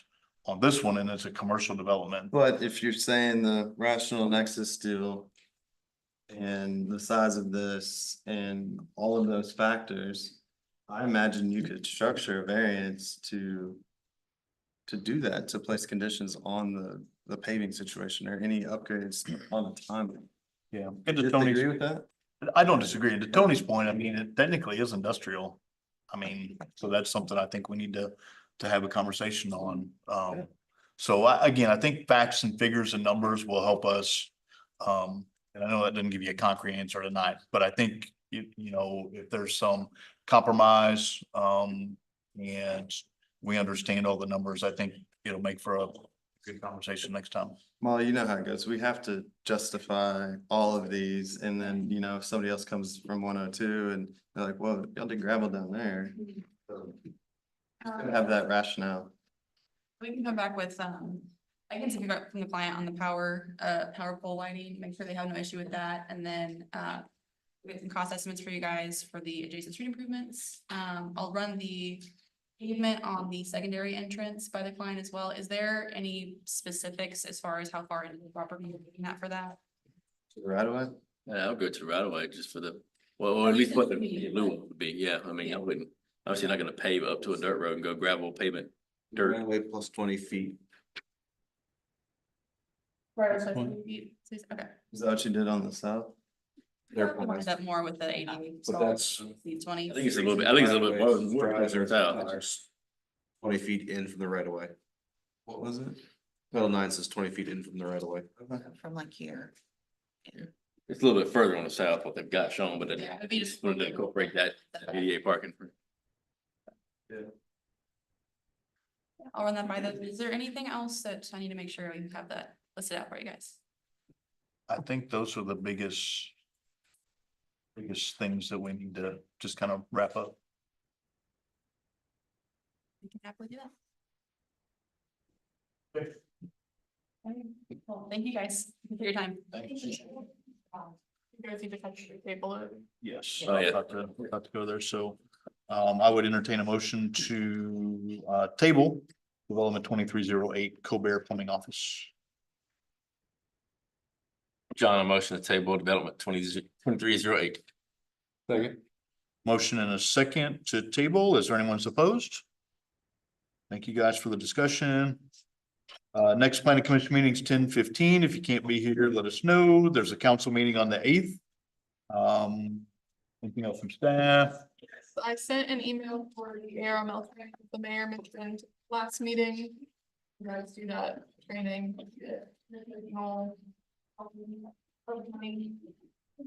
on this one, and it's a commercial development. But if you're saying the rational nexus deal and the size of this and all of those factors, I imagine you could structure a variance to do that, to place conditions on the paving situation or any upgrades on the timing. Yeah. Do And to you Tony's, agree with that? I don't disagree. And to Tony's point, I mean, it technically is industrial. I mean, so that's something I think we need to have a conversation on. So again, I think facts and figures and numbers will help us. And I know that didn't give you a concrete answer tonight, but I think, you know, if there's some compromise, and we understand all the numbers, I think it'll make for a good conversation next time. Well, you know how it goes. We have to justify all of these and then, you know, if somebody else comes from 102 and they're like, well, y'all did gravel down there. So, gotta have that rationale. We can come back with, I can see if we got from the client on the power pole lighting, make sure they have no issue with that, and then, we have some cost estimates for you guys for the adjacent street improvements. I'll run the pavement on the secondary entrance by the client as well. Is there any specifics as far as how far into the property you're looking at for that? Right away. Yeah, I'll go to the right away just for the, well, or at least what the loop would be, yeah, I mean, I wouldn't, obviously not gonna pave up to a dirt road and go gravel pavement. Dirt. Right away plus 20 feet. Right, so 20 feet. Okay. Is that what you did on the south? I'll wind up more with the 80. But that's- 20. I think it's a little bit, I think it's a little bit more than more closer south. 20 feet in from the right of way. What was it? Title 9 says 20 feet in from the right of way. From like here. It's a little bit further on the south, what they've got shown, but Yeah, it'd be just- just wanted to incorporate that ADA parking. I'll run that by them. Is there anything else that I need to make sure we have that listed out for you guys? I think those are the biggest things that we need to just kind of wrap up. We can happily do that. Okay. Well, thank you guys for your time. You guys need to touch your table. Yes. Oh, yeah. Have to go there. So, I would entertain a motion to, table development 2308 Colbert Plumbing Office. John, a motion to table development 2308. Second. Motion and a second to table. Is there anyone's opposed? Thank you guys for the discussion. Next planning commission meeting is 10:15. If you can't be here, let us know. There's a council meeting on the 8th. Anything else from staff? I sent an email for the ARML training that the mayor mentioned last meeting. You guys do that training.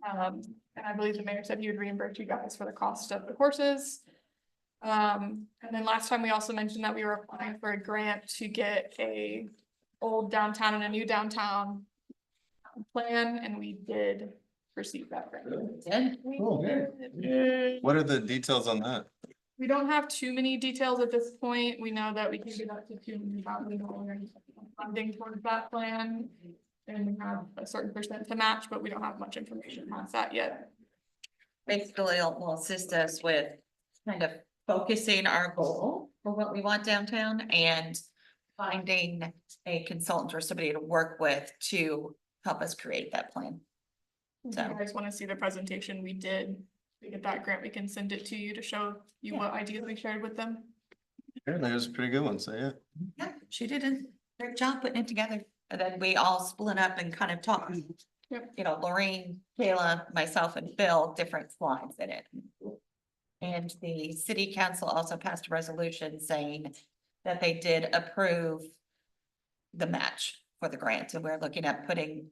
And I believe the mayor said he would reimburse you guys for the cost of the courses. And then last time we also mentioned that we were applying for a grant to get a old downtown and a new downtown plan, and we did receive that grant. Did? We Oh, did. What are the details on that? We don't have too many details at this point. We know that we can get up to $200,000 funding towards that plan. And we have a certain percent to match, but we don't have much information past that yet. Basically, it will assist us with kind of focusing our goal for what we want downtown and finding a consultant or somebody to work with to help us create that plan. If you guys want to see the presentation we did, we get that grant, we can send it to you to show you what ideas we shared with them. Apparently it was a pretty good one, so yeah. Yeah, she did a great job putting it together. And then we all split up and kind of talked. Yep. You know, Lorraine, Kayla, myself and Bill, different slides in it. And the city council also passed a resolution saying that they did approve the match for the grant. And we're looking at putting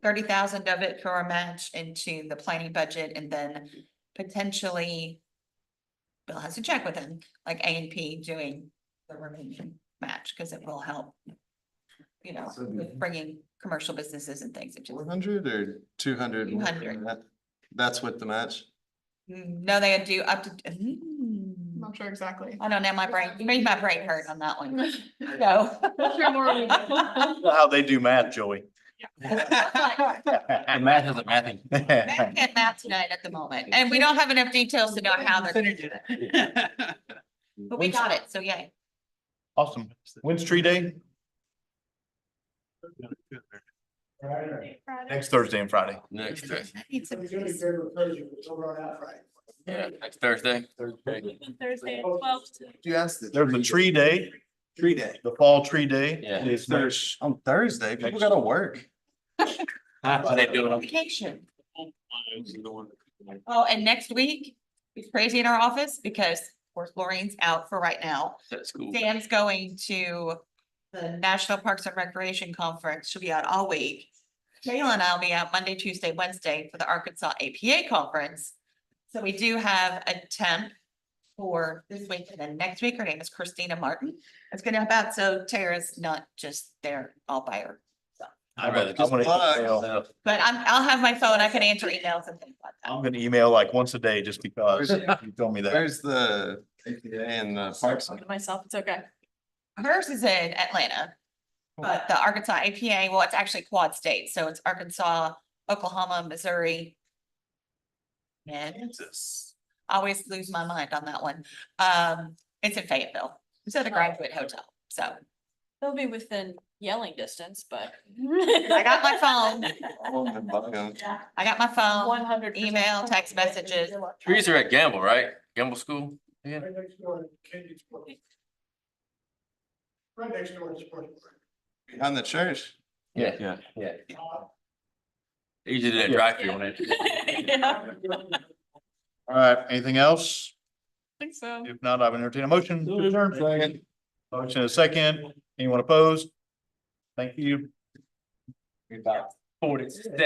30,000 of it for a match into the planning budget, and then potentially Bill has to check with them, like A&P doing the remaining match, because it will help, you know, with bringing commercial businesses and things. 400 or 200? 200. That's with the match? No, they do up to, not sure exactly. I don't know, my brain, you made my brain hurt on that one. Go. We'll share more when we get- How they do math, Joey. And Matt has a mathing. Matt can't math tonight at the moment, and we don't have enough details to know how they're gonna do that. But we got it, so yay. Awesome. When's tree day? Next Thursday and Friday. Next Thursday. I need some- Yeah, next Thursday. Thursday at 12 to You asked the. There's a tree day, Tree day. the fall tree day. Yeah. Is next- On Thursday, people gotta work. How they doing? Vacation. Oh, and next week, it's crazy in our office because of course Maureen's out for right now. That's cool. Dan's going to the National Parks and Recreation Conference. She'll be out all week. Kayla and I'll be out Monday, Tuesday, Wednesday for the Arkansas APA Conference. So we do have a temp for this week, and then next week, her name is Christina Martin. It's gonna help out, so Tara's not just there all by her. I'd rather I'm gonna just. email- But I'll have my phone, I can answer emails and things like that. I'm gonna email like once a day just because you told me that. Where's the APA and the parks? Myself, it's okay. Hers is in Atlanta. But the Arkansas APA, well, it's actually quad state, so it's Arkansas, Oklahoma, Missouri. And I always lose my mind on that one. It's in Fayetteville. It's at a Graduate Hotel, so They'll be within yelling distance, but. I got my phone. phone. I got my phone, 100%. email, text messages. Trees are at Gamble, right? Gamble School? Yeah. Right next door to Candy Sport. Right next door to Sports Park. Behind the church. Yeah. Yeah. Yeah. They usually do that drive through on it. Yeah. All right, anything else? I think so. If not, I would entertain a motion to adjourn. Motion is second. Anyone opposed? Thank you. About 47.